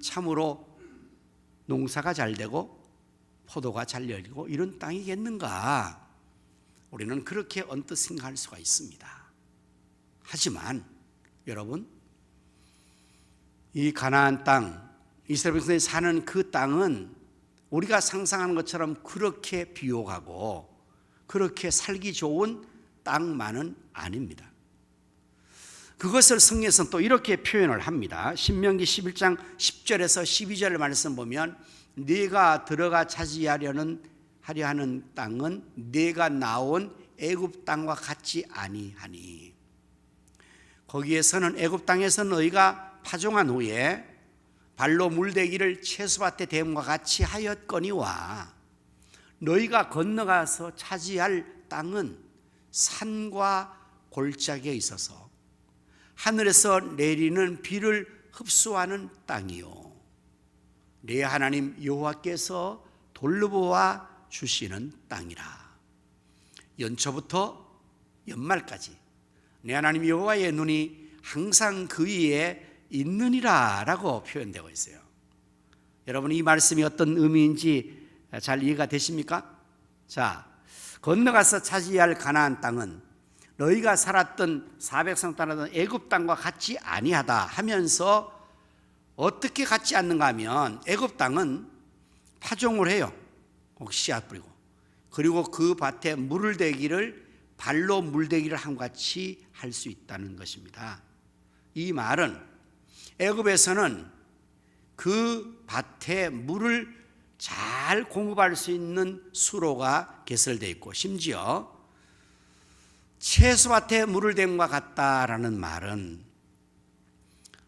참으로 농사가 잘 되고 포도가 잘 열리고 이런 땅이겠는가, 우리는 그렇게 언뜻 생각할 수가 있습니다. 하지만 여러분, 이 가나안 땅, 이스라엘 백성이 사는 그 땅은 우리가 상상하는 것처럼 그렇게 비옥하고 그렇게 살기 좋은 땅만은 아닙니다. 그것을 성경에서는 또 이렇게 표현을 합니다. 신명기 11장 10절에서 12절 말씀 보면, 네가 들어가 차지하려 하는 땅은 네가 나온 애굽 땅과 같지 아니하니, 거기에서는 애굽 땅에서 너희가 파종한 후에 발로 물대기를 채소밭의 대음과 같이 하였거니와, 너희가 건너가서 차지할 땅은 산과 골짜기에 있어서 하늘에서 내리는 비를 흡수하는 땅이요, 내 하나님 여호와께서 돌보아 주시는 땅이라. 연초부터 연말까지 내 하나님 여호와의 눈이 항상 그 위에 있느니라 라고 표현되고 있어요. 여러분, 이 말씀이 어떤 의미인지 잘 이해가 되십니까? 자, 건너가서 차지할 가나안 땅은 너희가 살았던 400성 따르던 애굽 땅과 같지 아니하다 하면서, 어떻게 같지 않는가 하면 애굽 땅은 파종을 해요. 씨앗 뿌리고, 그리고 그 밭에 물을 대기를 발로 물대기를 함과 같이 할 수 있다는 것입니다. 이 말은 애굽에서는 그 밭에 물을 잘 공급할 수 있는 수로가 개설되어 있고, 심지어 채소밭에 물을 댐과 같다라는 말은,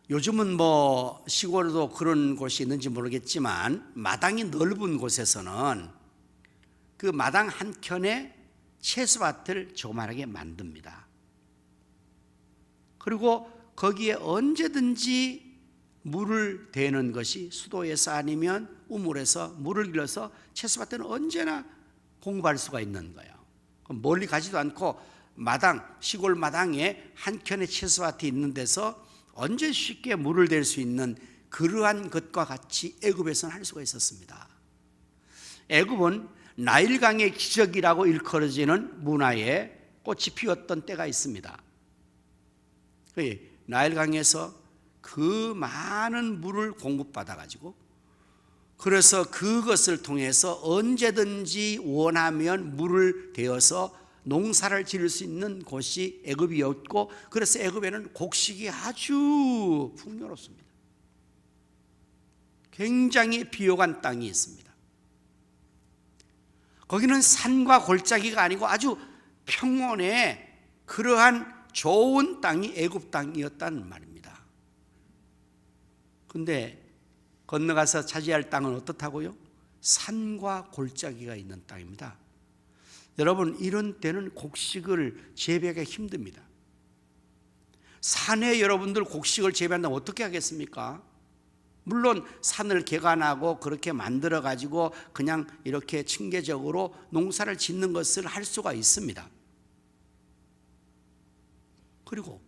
요즘은 뭐 시골에도 그런 곳이 있는지 모르겠지만 마당이 넓은 곳에서는 그 마당 한켠에 채소밭을 조그만하게 만듭니다. 그리고 거기에 언제든지 물을 대는 것이 수도에서 아니면 우물에서 물을 길러서 채소밭에는 언제나 공급할 수가 있는 거예요. 멀리 가지도 않고 마당, 시골 마당에 한켠에 채소밭이 있는 데서 언제 쉽게 물을 댈 수 있는 그러한 것과 같이 애굽에서는 할 수가 있었습니다. 애굽은 나일강의 기적이라고 일컬어지는 문화에 꽃이 피었던 때가 있습니다. 나일강에서 그 많은 물을 공급받아가지고, 그래서 그것을 통해서 언제든지 원하면 물을 대어서 농사를 지을 수 있는 곳이 애굽이었고, 그래서 애굽에는 곡식이 아주 풍요롭습니다. 굉장히 비옥한 땅이 있습니다. 거기는 산과 골짜기가 아니고 아주 평원에 그러한 좋은 땅이 애굽 땅이었다는 말입니다. 근데 건너가서 차지할 땅은 어떻다고요? 산과 골짜기가 있는 땅입니다. 여러분, 이런 때는 곡식을 재배하기가 힘듭니다. 산에 여러분들 곡식을 재배한다면 어떻게 하겠습니까? 물론 산을 개간하고 그렇게 만들어 가지고 그냥 이렇게 층계적으로 농사를 짓는 것을 할 수가 있습니다. 그리고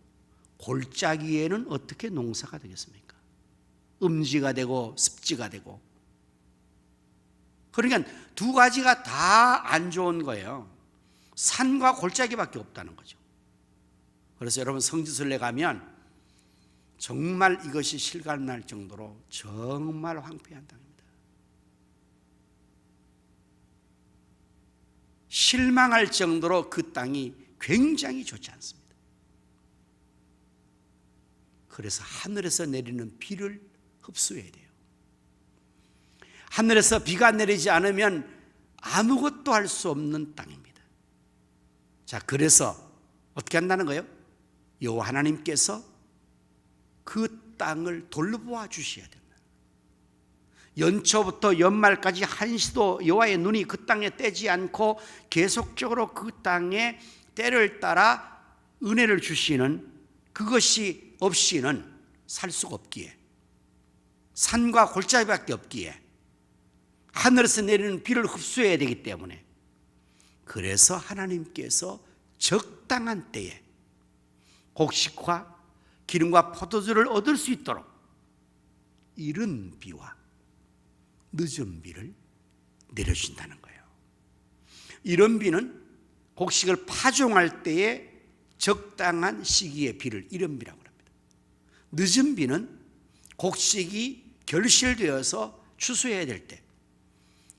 골짜기에는 어떻게 농사가 되겠습니까? 음지가 되고 습지가 되고. 그러니까 두 가지가 다 안 좋은 거예요. 산과 골짜기밖에 없다는 거죠. 그래서 여러분, 성지순례 가면 정말 이것이 실감날 정도로 정말 황폐한 땅입니다. 실망할 정도로 그 땅이 굉장히 좋지 않습니다. 그래서 하늘에서 내리는 비를 흡수해야 돼요. 하늘에서 비가 내리지 않으면 아무것도 할 수 없는 땅입니다. 자, 그래서 어떻게 한다는 거예요? 여호와 하나님께서 그 땅을 돌보아 주셔야 된다. 연초부터 연말까지 한시도 여호와의 눈이 그 땅에 떼지 않고 계속적으로 그 땅에 때를 따라 은혜를 주시는, 그것이 없이는 살 수가 없기에, 산과 골짜기밖에 없기에 하늘에서 내리는 비를 흡수해야 되기 때문에, 그래서 하나님께서 적당한 때에 곡식과 기름과 포도주를 얻을 수 있도록 이른 비와 늦은 비를 내려준다는 거예요. 이른 비는 곡식을 파종할 때에 적당한 시기의 비를 이른 비라고 합니다. 늦은 비는 곡식이 결실되어서 추수해야 될 때,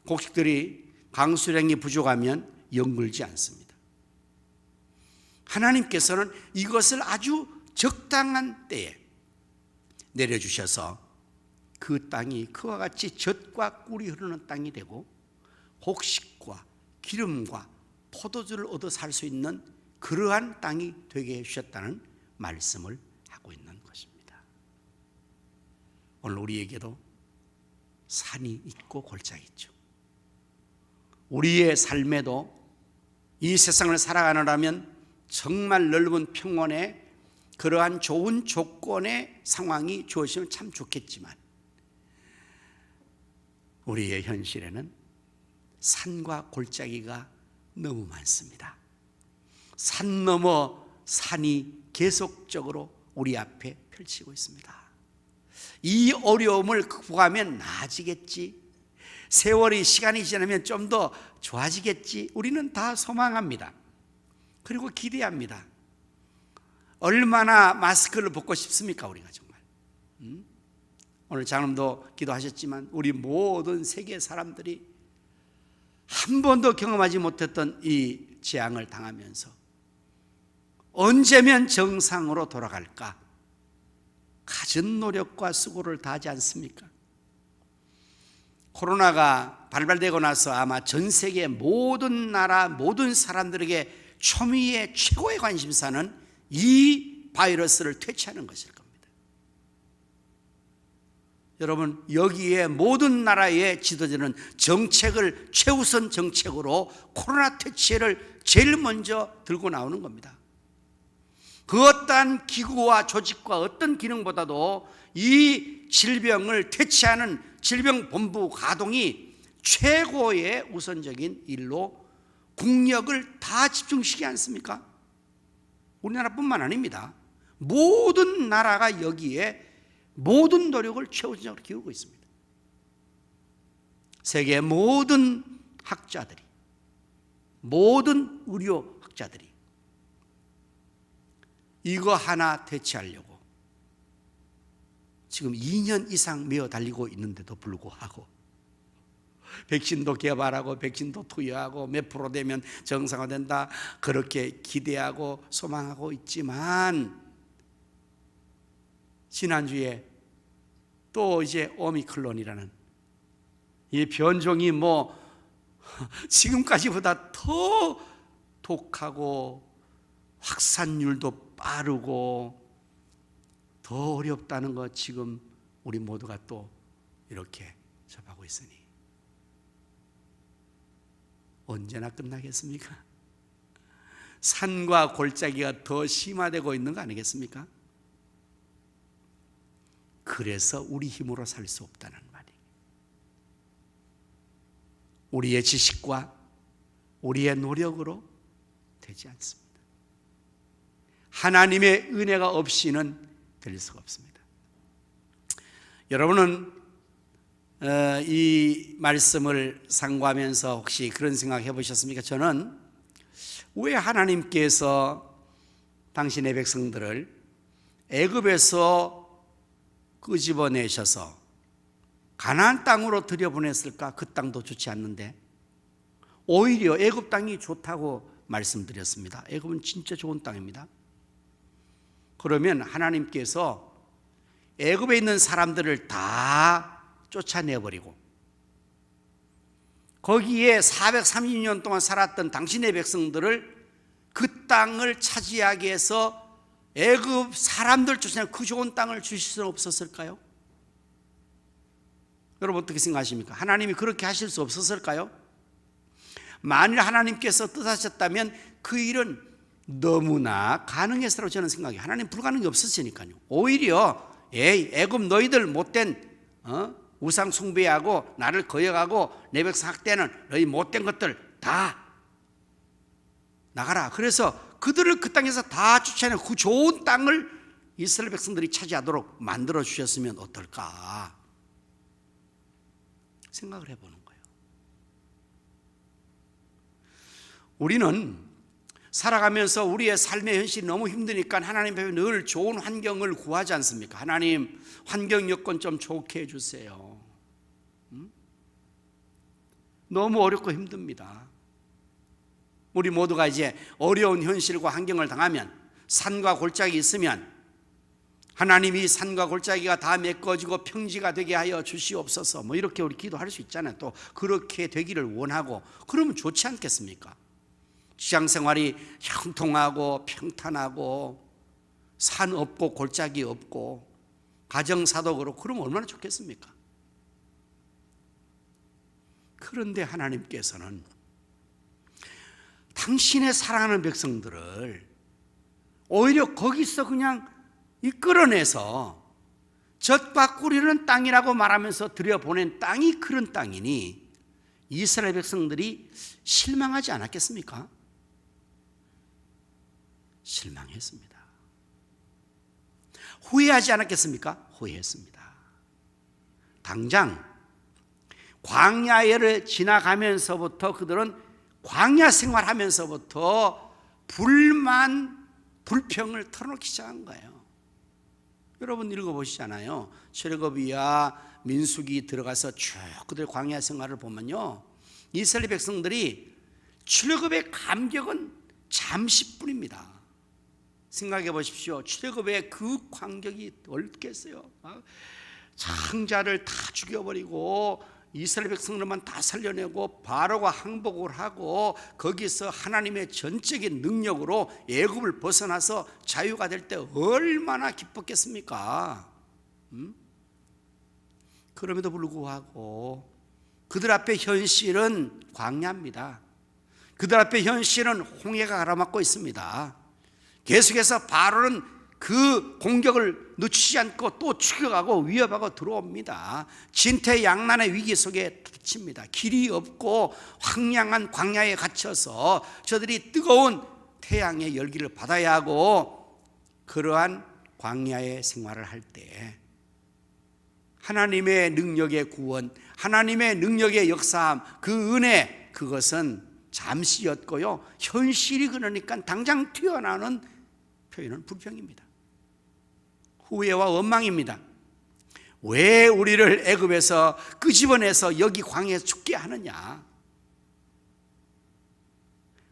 곡식들이 강수량이 부족하면 연글지 않습니다. 하나님께서는 이것을 아주 적당한 때에 내려주셔서 그 땅이 그와 같이 젖과 꿀이 흐르는 땅이 되고 곡식과 기름과 포도주를 얻어 살 수 있는 그러한 땅이 되게 해주셨다는 말씀을 하고 있는 것입니다. 오늘 우리에게도 산이 있고 골짜기 있죠. 우리의 삶에도 이 세상을 살아가느라면 정말 넓은 평원에 그러한 좋은 조건의 상황이 주어지면 참 좋겠지만, 우리의 현실에는 산과 골짜기가 너무 많습니다. 산 넘어 산이 계속적으로 우리 앞에 펼치고 있습니다. 이 어려움을 극복하면 나아지겠지, 세월이 시간이 지나면 좀 더 좋아지겠지, 우리는 다 소망합니다. 그리고 기대합니다. 얼마나 마스크를 벗고 싶습니까, 우리가 정말. 오늘 장로님도 기도하셨지만 우리 모든 세계 사람들이 한 번도 경험하지 못했던 이 재앙을 당하면서 언제면 정상으로 돌아갈까 갖은 노력과 수고를 다하지 않습니까? 코로나가 발발되고 나서 아마 전 세계 모든 나라 모든 사람들에게 초미의 최고의 관심사는 이 바이러스를 퇴치하는 것일 겁니다. 여러분, 여기에 모든 나라의 지도자는 정책을 최우선 정책으로 코로나 퇴치를 제일 먼저 들고 나오는 겁니다. 그 어떠한 기구와 조직과 어떤 기능보다도 이 질병을 퇴치하는 질병본부 가동이 최고의 우선적인 일로 국력을 다 집중시키지 않습니까? 우리나라뿐만 아닙니다. 모든 나라가 여기에 모든 노력을 최우선적으로 기울이고 있습니다. 세계 모든 학자들이, 모든 의료학자들이 이거 하나 퇴치하려고 지금 2년 이상 메어 달리고 있는데도 불구하고 백신도 개발하고 백신도 투여하고 몇 프로 되면 정상화된다 그렇게 기대하고 소망하고 있지만, 지난주에 또 이제 오미크론이라는 이 변종이 뭐 지금까지보다 더 독하고 확산율도 빠르고 더 어렵다는 것 지금 우리 모두가 또 이렇게 접하고 있으니 언제나 끝나겠습니까? 산과 골짜기가 더 심화되고 있는 거 아니겠습니까? 그래서 우리 힘으로 살 수 없다는 말이에요. 우리의 지식과 우리의 노력으로 되지 않습니다. 하나님의 은혜가 없이는 될 수가 없습니다. 여러분은 이 말씀을 상고하면서 혹시 그런 생각 해보셨습니까? 저는 왜 하나님께서 당신의 백성들을 애굽에서 끄집어내셔서 가나안 땅으로 들여보냈을까? 그 땅도 좋지 않는데 오히려 애굽 땅이 좋다고 말씀드렸습니다. 애굽은 진짜 좋은 땅입니다. 그러면 하나님께서 애굽에 있는 사람들을 다 쫓아내버리고 거기에 430년 동안 살았던 당신의 백성들을 그 땅을 차지하게 해서 애굽 사람들 쫓아내 그 좋은 땅을 주실 수 없었을까요? 여러분 어떻게 생각하십니까? 하나님이 그렇게 하실 수 없었을까요? 만일 하나님께서 뜻하셨다면 그 일은 너무나 가능했으라고 저는 생각해요. 하나님 불가능이 없으시니까요. 오히려 애굽 너희들 못된 우상 숭배하고 나를 거역하고 내 백성 학대는 너희 못된 것들 다 나가라. 그래서 그들을 그 땅에서 다 쫓아내 그 좋은 땅을 이스라엘 백성들이 차지하도록 만들어 주셨으면 어떨까 생각을 해보는 거예요. 우리는 살아가면서 우리의 삶의 현실이 너무 힘드니까 하나님 앞에 늘 좋은 환경을 구하지 않습니까? 하나님 환경 여건 좀 좋게 해주세요. 너무 어렵고 힘듭니다. 우리 모두가 이제 어려운 현실과 환경을 당하면 산과 골짜기 있으면 하나님이 산과 골짜기가 다 메꿔지고 평지가 되게 하여 주시옵소서 뭐 이렇게 우리 기도할 수 있잖아요. 또 그렇게 되기를 원하고 그러면 좋지 않겠습니까? 직장생활이 형통하고 평탄하고 산 없고 골짜기 없고 가정사도 그렇고 그러면 얼마나 좋겠습니까? 그런데 하나님께서는 당신의 사랑하는 백성들을 오히려 거기서 그냥 이끌어내서 젖과 꿀이는 땅이라고 말하면서 들여보낸 땅이 그런 땅이니 이스라엘 백성들이 실망하지 않았겠습니까? 실망했습니다. 후회하지 않았겠습니까? 후회했습니다. 당장 광야를 지나가면서부터 그들은 광야 생활하면서부터 불만, 불평을 털어놓기 시작한 거예요. 여러분 읽어보시잖아요. 출애굽이야 민수기 들어가서 쭉 그들 광야 생활을 보면요, 이스라엘 백성들이 출애굽의 감격은 잠시뿐입니다. 생각해 보십시오. 출애굽의 그 감격이 얼겠어요. 장자를 다 죽여버리고 이스라엘 백성들만 다 살려내고 바로가 항복을 하고 거기서 하나님의 전적인 능력으로 애굽을 벗어나서 자유가 될 때 얼마나 기뻤겠습니까? 그럼에도 불구하고 그들 앞에 현실은 광야입니다. 그들 앞에 현실은 홍해가 가로막고 있습니다. 계속해서 바로는 그 공격을 늦추지 않고 또 추격하고 위협하고 들어옵니다. 진퇴양난의 위기 속에 닥칩니다. 길이 없고 황량한 광야에 갇혀서 저들이 뜨거운 태양의 열기를 받아야 하고, 그러한 광야의 생활을 할 때 하나님의 능력의 구원, 하나님의 능력의 역사함, 그 은혜, 그것은 잠시였고요, 현실이 그러니까 당장 튀어나오는 표현은 불평입니다. 후회와 원망입니다. 왜 우리를 애굽에서 끄집어내서 여기 광야에서 죽게 하느냐?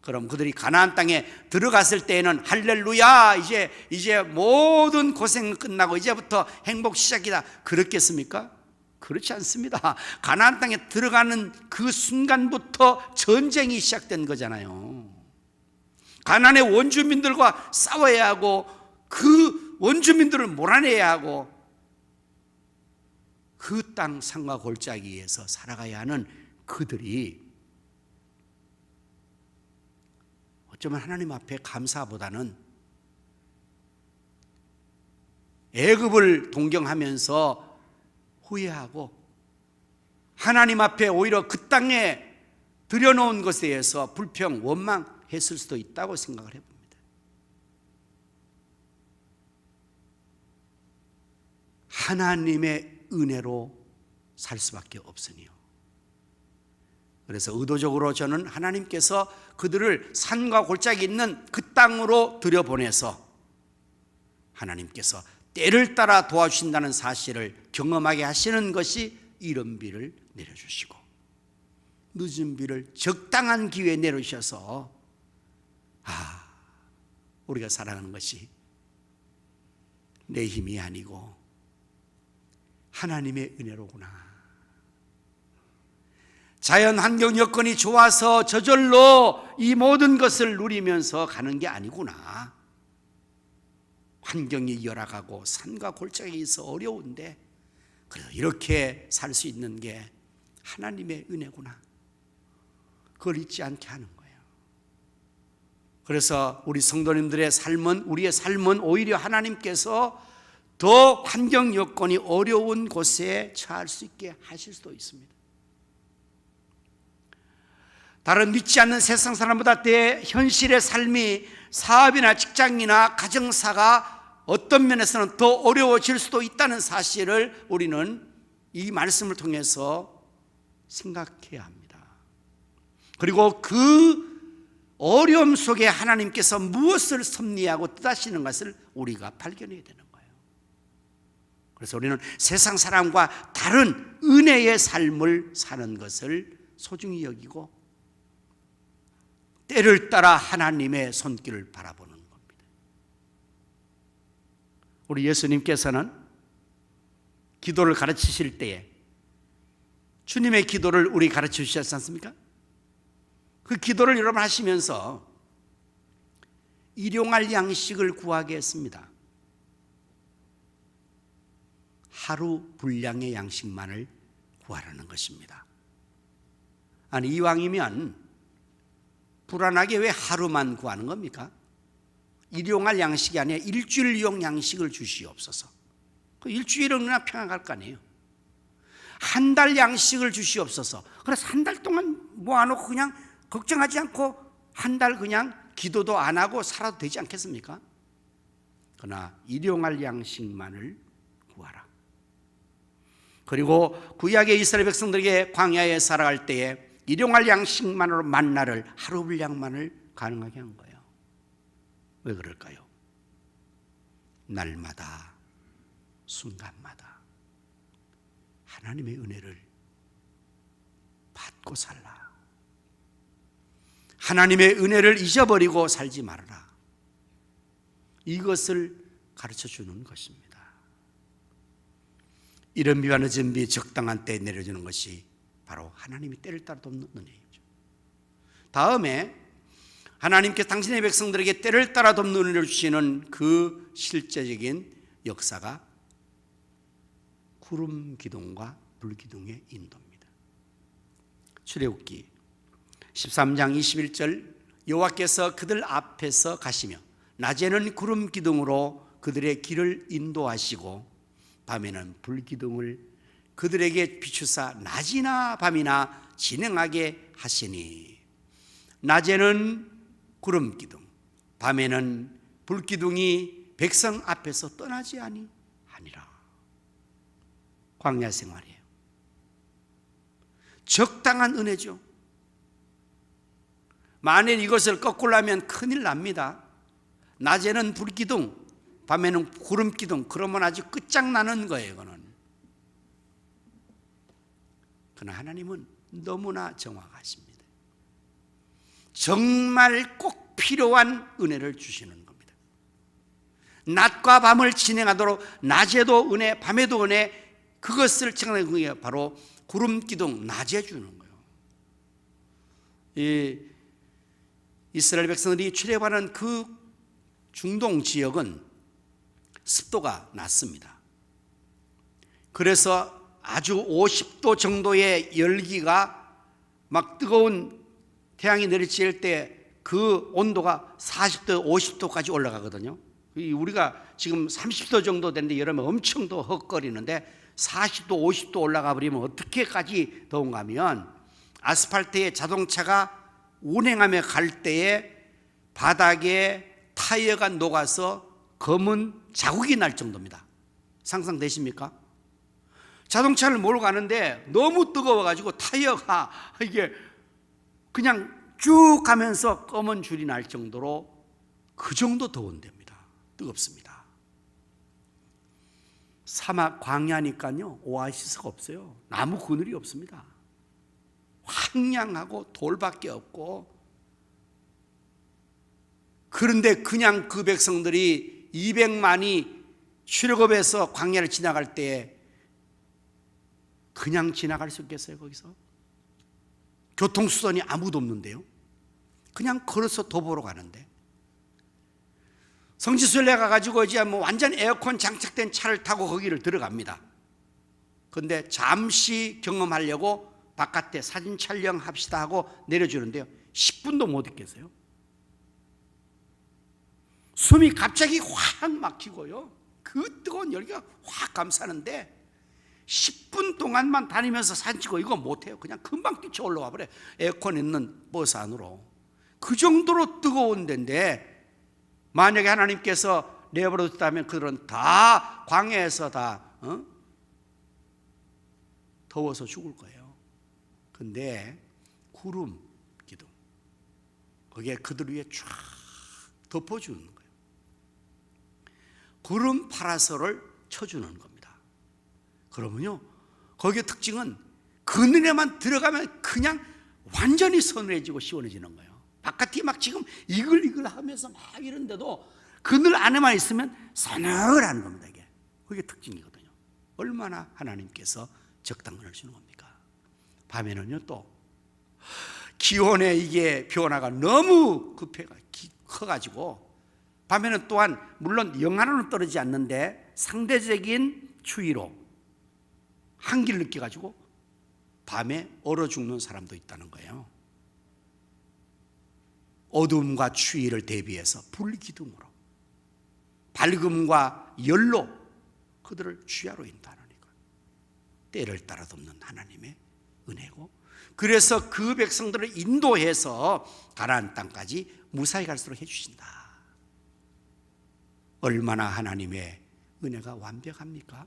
그럼 그들이 가나안 땅에 들어갔을 때에는 할렐루야, 이제 모든 고생은 끝나고 이제부터 행복 시작이다, 그렇겠습니까? 그렇지 않습니다. 가나안 땅에 들어가는 그 순간부터 전쟁이 시작된 거잖아요. 가나안의 원주민들과 싸워야 하고 그 원주민들을 몰아내야 하고 그 땅 산과 골짜기에서 살아가야 하는 그들이 어쩌면 하나님 앞에 감사보다는 애굽을 동경하면서 후회하고 하나님 앞에 오히려 그 땅에 들여놓은 것에 대해서 불평, 원망했을 수도 있다고 생각을 해봅니다. 하나님의 은혜로 살 수밖에 없으니요. 그래서 의도적으로 저는 하나님께서 그들을 산과 골짜기 있는 그 땅으로 들여보내서 하나님께서 때를 따라 도와주신다는 사실을 경험하게 하시는 것이 이른 비를 내려주시고 늦은 비를 적당한 기회에 내려주셔서 우리가 살아가는 것이 내 힘이 아니고 하나님의 은혜로구나. 자연 환경 여건이 좋아서 저절로 이 모든 것을 누리면서 가는 게 아니구나. 환경이 열악하고 산과 골짜기에 있어 어려운데 그래도 이렇게 살 수 있는 게 하나님의 은혜구나. 그걸 잊지 않게 하는 거예요. 그래서 우리 성도님들의 삶은, 우리의 삶은 오히려 하나님께서 더 환경 여건이 어려운 곳에 처할 수 있게 하실 수도 있습니다. 다른 믿지 않는 세상 사람보다 내 현실의 삶이 사업이나 직장이나 가정사가 어떤 면에서는 더 어려워질 수도 있다는 사실을 우리는 이 말씀을 통해서 생각해야 합니다. 그리고 그 어려움 속에 하나님께서 무엇을 섭리하고 뜻하시는 것을 우리가 발견해야 되는 거예요. 그래서 우리는 세상 사람과 다른 은혜의 삶을 사는 것을 소중히 여기고 때를 따라 하나님의 손길을 바라보는 겁니다. 우리 예수님께서는 기도를 가르치실 때에 주님의 기도를 우리 가르쳐 주셨지 않습니까? 그 기도를 여러분 하시면서 일용할 양식을 구하게 했습니다. 하루 분량의 양식만을 구하라는 것입니다. 아니 이왕이면 불안하게 왜 하루만 구하는 겁니까? 일용할 양식이 아니라 일주일용 양식을 주시옵소서. 그 일주일은 그냥 평안할 거 아니에요. 한 달 양식을 주시옵소서. 그래서 한 달 동안 모아놓고 그냥 걱정하지 않고 한 달 그냥 기도도 안 하고 살아도 되지 않겠습니까? 그러나 일용할 양식만을 구하라. 그리고 구약의 이스라엘 백성들에게 광야에 살아갈 때에 일용할 양식만으로 만나를 하루 분량만을 가능하게 한 거예요. 왜 그럴까요? 날마다 순간마다 하나님의 은혜를 받고 살라. 하나님의 은혜를 잊어버리고 살지 말아라. 이것을 가르쳐 주는 것입니다. 이른 비와 늦은 비 적당한 때에 내려주는 것이 바로 하나님이 때를 따라 돕는 은혜이죠. 다음에 하나님께 당신의 백성들에게 때를 따라 돕는 은혜를 주시는 그 실제적인 역사가 구름 기둥과 불 기둥의 인도입니다. 출애굽기 13장 21절 여호와께서 그들 앞에서 가시며 낮에는 구름 기둥으로 그들의 길을 인도하시고 밤에는 불 기둥을 그들에게 비추사 낮이나 밤이나 진행하게 하시니 낮에는 구름 기둥 밤에는 불 기둥이 백성 앞에서 떠나지 아니하니라. 광야 생활이에요. 적당한 은혜죠. 만일 이것을 거꾸로 하면 큰일 납니다. 낮에는 불 기둥 밤에는 구름 기둥 그러면 아주 끝장나는 거예요. 이거는. 그러나 하나님은 너무나 정확하십니다. 정말 꼭 필요한 은혜를 주시는 겁니다. 낮과 밤을 진행하도록 낮에도 은혜 밤에도 은혜 그것을 청하는 게 바로 구름 기둥 낮에 주는 거예요. 이 이스라엘 백성들이 출애굽하는 그 중동 지역은 습도가 낮습니다. 그래서 아주 50도 정도의 열기가 막 뜨거운 태양이 내리칠 때 그 온도가 40도, 50도까지 올라가거든요. 우리가 지금 30도 정도 되는데 여름에 엄청 더 헉거리는데 40도, 50도 올라가 버리면 어떻게까지 더운가 하면 아스팔트에 자동차가 운행하며 갈 때에 바닥에 타이어가 녹아서 검은 자국이 날 정도입니다. 상상되십니까? 자동차를 몰고 가는데 너무 뜨거워가지고 타이어가 이게 그냥 쭉 가면서 검은 줄이 날 정도로 그 정도 더운 데입니다. 뜨겁습니다. 사막 광야니까요, 오아시스가 없어요. 나무 그늘이 없습니다. 황량하고 돌밖에 없고, 그런데 그냥 그 백성들이 200만이 출애굽해서 광야를 지나갈 때 그냥 지나갈 수 있겠어요? 거기서 교통수단이 아무도 없는데요, 그냥 걸어서 도보로 가는데, 성지순례 가가지고 이제 뭐 완전 에어컨 장착된 차를 타고 거기를 들어갑니다. 그런데 잠시 경험하려고 바깥에 사진 촬영합시다 하고 내려주는데요, 10분도 못 있겠어요. 숨이 갑자기 확 막히고요, 그 뜨거운 열기가 확 감싸는데 10분 동안만 다니면서 사진 찍고 이거 못해요. 그냥 금방 뛰쳐 올라와 버려요. 에어컨 있는 버스 안으로. 그 정도로 뜨거운 데인데, 만약에 하나님께서 내버려 뒀다면 그들은 다 광야에서 다 더워서 죽을 거예요. 근데 구름 기둥, 거기에 그들 위에 쫙 덮어주는 거예요. 구름 파라솔을 쳐주는 겁니다. 그러면요, 거기에 특징은 그늘에만 들어가면 그냥 완전히 서늘해지고 시원해지는 거예요. 바깥이 막 지금 이글이글 하면서 막 이런데도 그늘 안에만 있으면 서늘한 겁니다. 이게 그게 특징이거든요. 얼마나 하나님께서 적당근을 주는 겁니까? 밤에는요, 또 기온에 이게 변화가 너무 커가지고 밤에는 또한 물론 영하로는 떨어지지 않는데 상대적인 추위로 한기를 느껴가지고 밤에 얼어 죽는 사람도 있다는 거예요. 어둠과 추위를 대비해서 불기둥으로, 밝음과 열로 그들을 주야로 인도하는 거예요. 때를 따라 돕는 하나님의 은혜고, 그래서 그 백성들을 인도해서 가나안 땅까지 무사히 갈수록 해주신다. 얼마나 하나님의 은혜가 완벽합니까?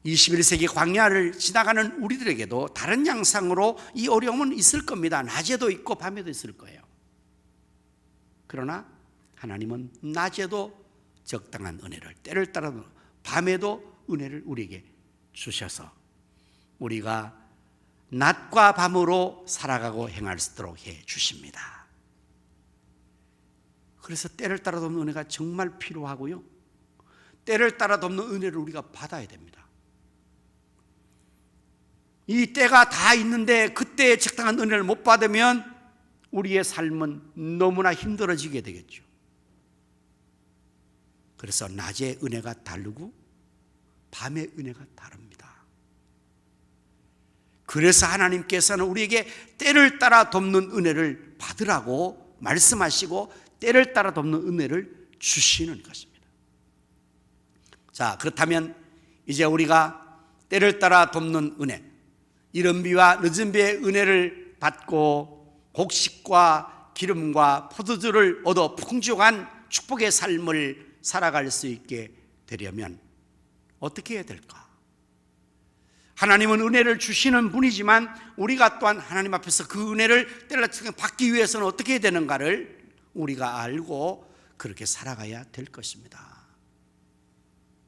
21세기 광야를 지나가는 우리들에게도 다른 양상으로 이 어려움은 있을 겁니다. 낮에도 있고 밤에도 있을 거예요. 그러나 하나님은 낮에도 적당한 은혜를, 때를 따라 밤에도 은혜를 우리에게 주셔서 우리가 낮과 밤으로 살아가고 행할 수 있도록 해 주십니다. 그래서 때를 따라 돕는 은혜가 정말 필요하고요, 때를 따라 돕는 은혜를 우리가 받아야 됩니다. 이 때가 다 있는데 그때에 적당한 은혜를 못 받으면 우리의 삶은 너무나 힘들어지게 되겠죠. 그래서 낮의 은혜가 다르고 밤의 은혜가 다릅니다. 그래서 하나님께서는 우리에게 때를 따라 돕는 은혜를 받으라고 말씀하시고 때를 따라 돕는 은혜를 주시는 것입니다. 자, 그렇다면 이제 우리가 때를 따라 돕는 은혜, 이른 비와 늦은 비의 은혜를 받고 곡식과 기름과 포도주를 얻어 풍족한 축복의 삶을 살아갈 수 있게 되려면 어떻게 해야 될까? 하나님은 은혜를 주시는 분이지만 우리가 또한 하나님 앞에서 그 은혜를 때를 받기 위해서는 어떻게 해야 되는가를 우리가 알고 그렇게 살아가야 될 것입니다.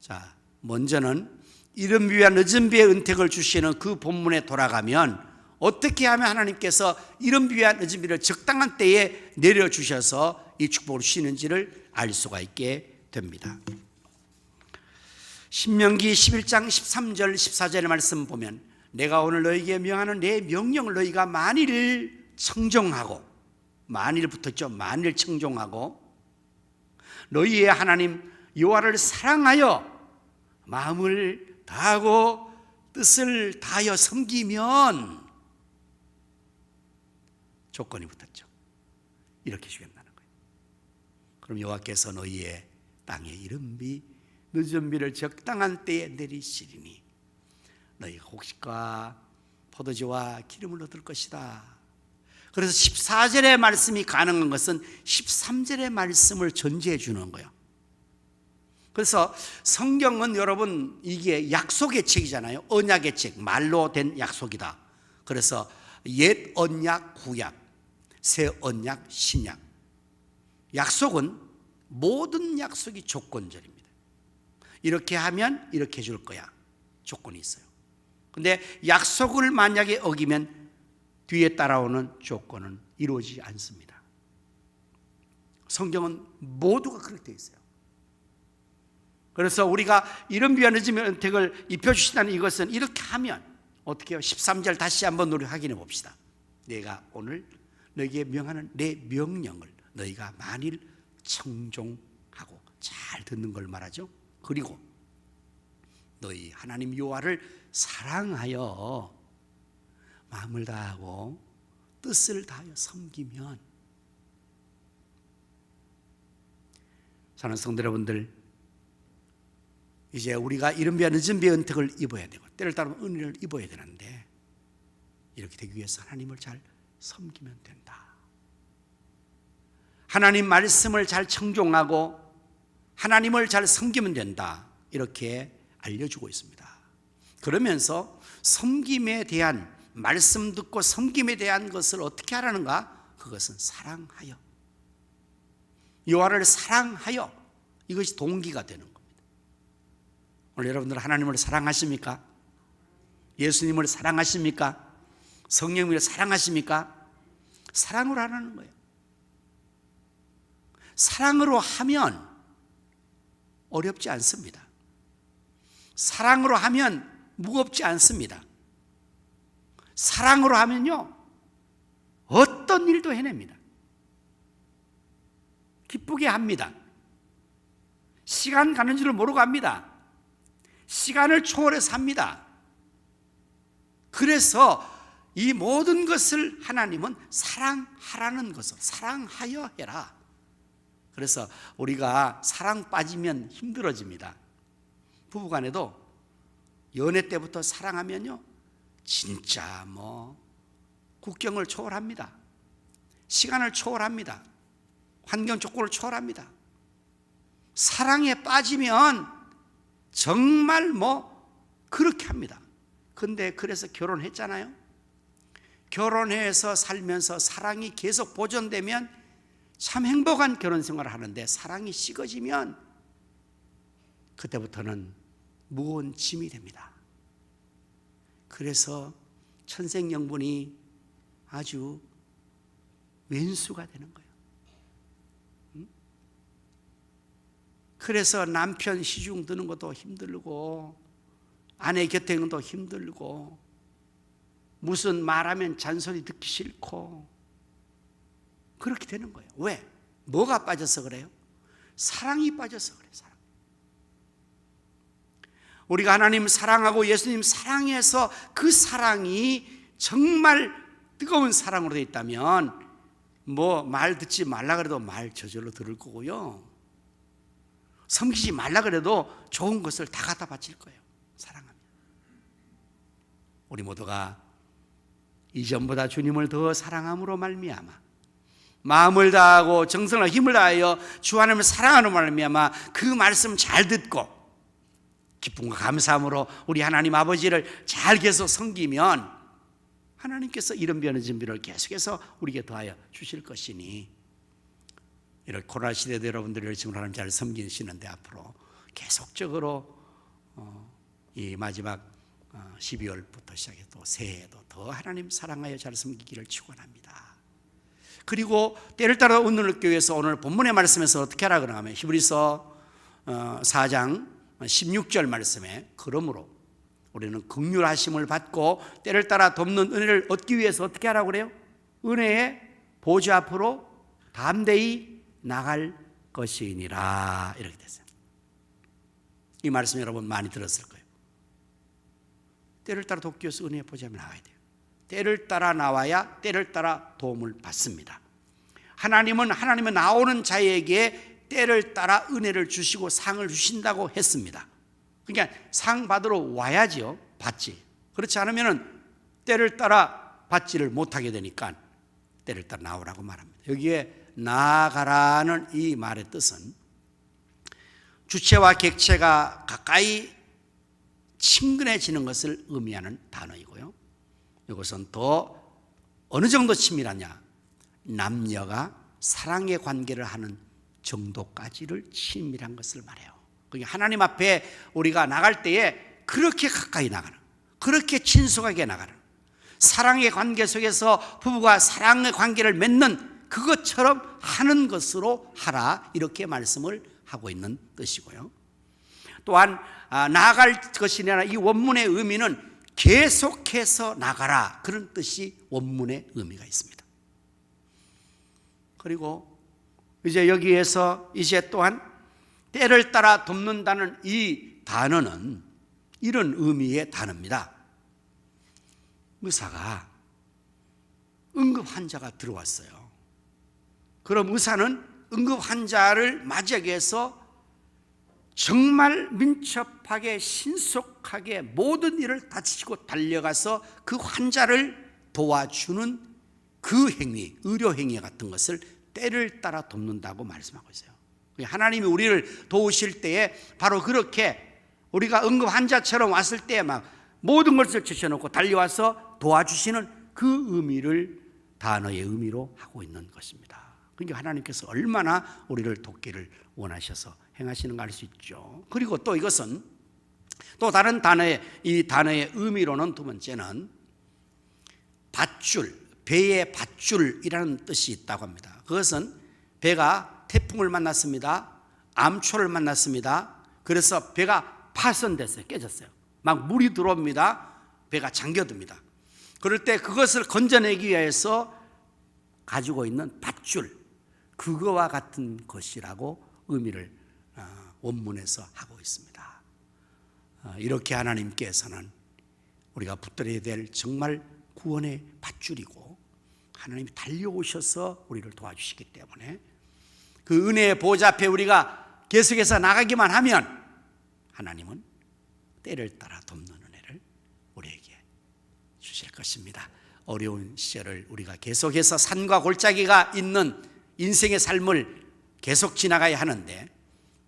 자, 먼저는 이른 비와 늦은 비의 은택을 주시는 그 본문에 돌아가면 어떻게 하면 하나님께서 이른 비와 늦은 비를 적당한 때에 내려주셔서 이 축복을 주시는지를 알 수가 있게 됩니다. 신명기 11장 13절 14절의 말씀 보면, 내가 오늘 너희에게 명하는 내 명령을 너희가 만일 청정하고 만일 붙었죠. 만일 청종하고 너희의 하나님 여호와를 사랑하여 마음을 다하고 뜻을 다하여 섬기면 조건이 붙었죠. 이렇게 주겠다는 거예요. 그럼 여호와께서 너희의 땅에 이른 비 늦은 비를 적당한 때에 내리시리니 너희가 곡식과 포도주와 기름을 얻을 것이다. 그래서 14절의 말씀이 가능한 것은 13절의 말씀을 전제해 주는 거예요. 그래서 성경은 여러분 이게 약속의 책이잖아요. 언약의 책, 말로 된 약속이다. 그래서 옛 언약, 구약, 새 언약, 신약. 약속은 모든 약속이 조건절입니다. 이렇게 하면 이렇게 해줄 거야. 조건이 있어요. 근데 약속을 만약에 어기면 뒤에 따라오는 조건은 이루어지지 않습니다. 성경은 모두가 그렇게 되어 있어요. 그래서 우리가 이런 비하는 은택을 입혀주시다는 이것은 이렇게 하면 어떻게 해요? 13절 다시 한번 우리 확인해 봅시다. 내가 오늘 너에게 명하는 내 명령을 너희가 만일 청종하고 잘 듣는 걸 말하죠. 그리고 너희 하나님 여호와를 사랑하여 마음을 다하고 뜻을 다하여 섬기면, 사랑하는 성도 여러분들, 이제 우리가 이른비와 늦은비의 은택을 입어야 되고 때를 따르면 은혜를 입어야 되는데 이렇게 되기 위해서 하나님을 잘 섬기면 된다. 하나님 말씀을 잘 청종하고 하나님을 잘 섬기면 된다. 이렇게 알려주고 있습니다. 그러면서 섬김에 대한, 말씀 듣고 섬김에 대한 것을 어떻게 하라는가? 그것은 사랑하여, 여호와를 사랑하여, 이것이 동기가 되는 겁니다. 오늘 여러분들 하나님을 사랑하십니까? 예수님을 사랑하십니까? 성령님을 사랑하십니까? 사랑으로 하라는 거예요. 사랑으로 하면 어렵지 않습니다. 사랑으로 하면 무겁지 않습니다. 사랑으로 하면요, 어떤 일도 해냅니다. 기쁘게 합니다. 시간 가는 줄을 모르고 합니다. 시간을 초월해서 합니다. 그래서 이 모든 것을 하나님은 사랑하라는 것을, 사랑하여 해라. 그래서 우리가 사랑 빠지면 힘들어집니다. 부부간에도 연애 때부터 사랑하면요, 진짜 국경을 초월합니다. 시간을 초월합니다. 환경 조건을 초월합니다. 사랑에 빠지면 정말 그렇게 합니다. 근데 그래서 결혼했잖아요. 결혼해서 살면서 사랑이 계속 보존되면 참 행복한 결혼 생활을 하는데, 사랑이 식어지면 그때부터는 무거운 짐이 됩니다. 그래서 천생연분이 아주 왼수가 되는 거예요. 그래서 남편 시중 드는 것도 힘들고, 아내 곁에 있는 것도 힘들고, 무슨 말하면 잔소리 듣기 싫고, 그렇게 되는 거예요. 왜? 뭐가 빠져서 그래요? 사랑이 빠져서 그래요. 사랑. 우리가 하나님 사랑하고 예수님 사랑해서 그 사랑이 정말 뜨거운 사랑으로 되어 있다면 말 듣지 말라 그래도 말 저절로 들을 거고요, 섬기지 말라 그래도 좋은 것을 다 갖다 바칠 거예요. 사랑하면. 우리 모두가 이전보다 주님을 더 사랑함으로 말미암아, 마음을 다하고 정성과 힘을 다하여 주 하나님을 사랑하는 말미암아 그 말씀 잘 듣고 기쁨과 감사함으로 우리 하나님 아버지를 잘 계속 섬기면 하나님께서 이런 변의 준비를 계속해서 우리에게 더하여 주실 것이니, 이렇게 코로나 시대도 여러분들이 지금 하나님 잘 섬기시는데 앞으로 계속적으로 이 마지막 12월부터 시작해 또 새해에도 더 하나님 사랑하여 잘 섬기기를 축원합니다. 그리고 때를 따라 오늘 교회에서 오늘 본문의 말씀에서 어떻게 하라고 하면 히브리서 4장 16절 말씀에, 그러므로 우리는 긍휼하심을 받고 때를 따라 돕는 은혜를 얻기 위해서 어떻게 하라고 그래요? 은혜에 보좌 앞으로 담대히 나갈 것이니라. 이렇게 됐어요. 이 말씀 여러분 많이 들었을 거예요. 때를 따라 도끼어서 은혜의 보좌에 나가야 돼요. 때를 따라 나와야 때를 따라 도움을 받습니다. 하나님은 나오는 자에게 때를 따라 은혜를 주시고 상을 주신다고 했습니다. 그러니까 상 받으러 와야지요, 받지. 그렇지 않으면 때를 따라 받지를 못하게 되니까 때를 따라 나오라고 말합니다. 여기에 나아가라는 이 말의 뜻은 주체와 객체가 가까이 친근해지는 것을 의미하는 단어이고요. 이것은 더 어느 정도 친밀하냐, 남녀가 사랑의 관계를 하는 정도까지를 친밀한 것을 말해요. 그러니까 하나님 앞에 우리가 나갈 때에 그렇게 가까이 나가는, 그렇게 친숙하게 나가는, 사랑의 관계 속에서 부부가 사랑의 관계를 맺는 그것처럼 하는 것으로 하라, 이렇게 말씀을 하고 있는 뜻이고요. 또한 나아갈 것이냐, 이 원문의 의미는 계속해서 나가라, 그런 뜻이 원문의 의미가 있습니다. 그리고 이제 여기에서 이제 또한 때를 따라 돕는다는 이 단어는 이런 의미의 단어입니다. 의사가 응급 환자가 들어왔어요. 그럼 의사는 응급 환자를 맞이하기 위해서 정말 민첩하게 신속하게 모든 일을 다치고 달려가서 그 환자를 도와주는 그 행위, 의료 행위 같은 것을 때를 따라 돕는다고 말씀하고 있어요. 하나님이 우리를 도우실 때에 바로 그렇게 우리가 응급 환자처럼 왔을 때 막 모든 것을 제쳐놓고 달려와서 도와주시는 그 의미를 단어의 의미로 하고 있는 것입니다. 그러니까 하나님께서 얼마나 우리를 돕기를 원하셔서 행하시는가 알 수 있죠. 그리고 또 이것은 또 다른 단어의, 이 단어의 의미로는 두 번째는 밧줄, 배의 밧줄이라는 뜻이 있다고 합니다. 그것은 배가 태풍을 만났습니다. 암초를 만났습니다. 그래서 배가 파손됐어요. 깨졌어요. 막 물이 들어옵니다. 배가 잠겨듭니다. 그럴 때 그것을 건져내기 위해서 가지고 있는 밧줄, 그거와 같은 것이라고 의미를 원문에서 하고 있습니다. 이렇게 하나님께서는 우리가 붙들어야 될 정말 구원의 밧줄이고, 하나님이 달려오셔서 우리를 도와주시기 때문에 그 은혜의 보좌 앞에 우리가 계속해서 나가기만 하면 하나님은 때를 따라 돕는 은혜를 우리에게 주실 것입니다. 어려운 시절을 우리가 계속해서 산과 골짜기가 있는 인생의 삶을 계속 지나가야 하는데,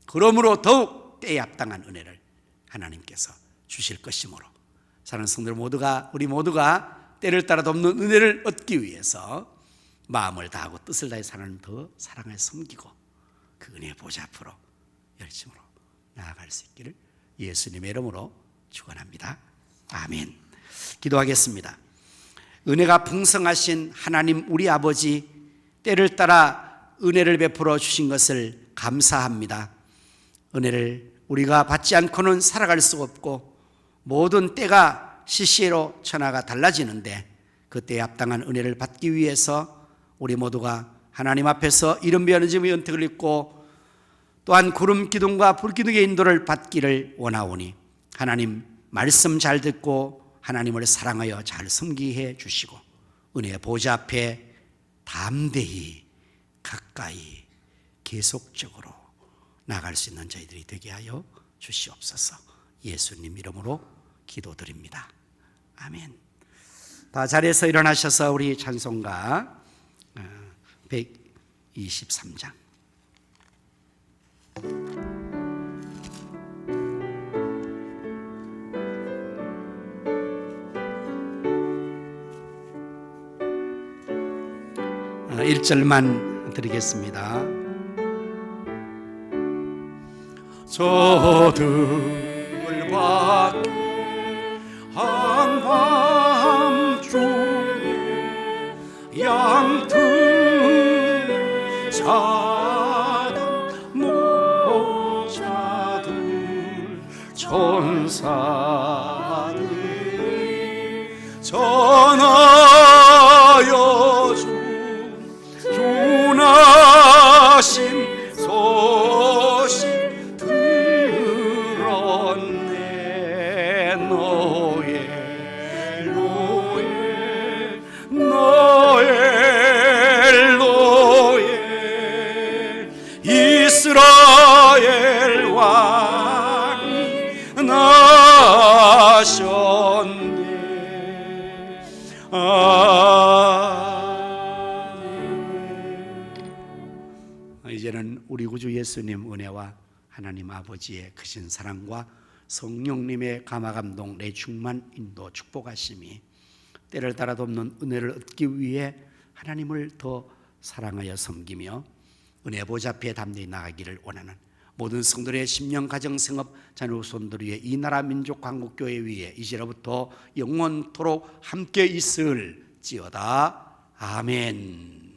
그러므로 더욱 때에 합당한 은혜를 하나님께서 주실 것이므로 사랑하는 성도들 모두가, 우리 모두가 때를 따라 돕는 은혜를 얻기 위해서 마음을 다하고 뜻을 다해 하나님 더 사랑을 섬기고 그 은혜의 보좌 앞으로 열심으로 나아갈 수 있기를 예수님의 이름으로 축원합니다. 아멘. 기도하겠습니다. 은혜가 풍성하신 하나님 우리 아버지, 때를 따라 은혜를 베풀어 주신 것을 감사합니다. 은혜를 우리가 받지 않고는 살아갈 수 없고 모든 때가 시시로 천하가 달라지는데 그 때에 합당한 은혜를 받기 위해서 우리 모두가 하나님 앞에서 이른 비하는 점의 은택을 입고 또한 구름 기둥과 불 기둥의 인도를 받기를 원하오니 하나님 말씀 잘 듣고 하나님을 사랑하여 잘 섬기해 주시고 은혜의 보좌 앞에 담대히 가까이 계속적으로 나갈 수 있는 저희들이 되게 하여 주시옵소서. 예수님 이름으로 기도드립니다. 아멘. 다 자리에서 일어나셔서 우리 찬송가 123장 일절만 드리겠습니다. 저들을 밖에 한밤중에 양들 자단 모자들 천사들이 전하여 준 노엘 노엘 이스라엘 왕이 나셨네. 이제는 우리 구주 예수님 은혜와 하나님 아버지의 크신 사랑과 성령님의 감화감동 내 충만 인도 축복하심이 때를 따라 돕는 은혜를 얻기 위해 하나님을 더 사랑하여 섬기며 은혜 보좌 앞에 담대히 나가기를 원하는 모든 성도의 심령 가정 생업 자녀 손들 위해 이 나라 민족 한국교회 위에 이제로부터 영원토록 함께 있을지어다. 아멘.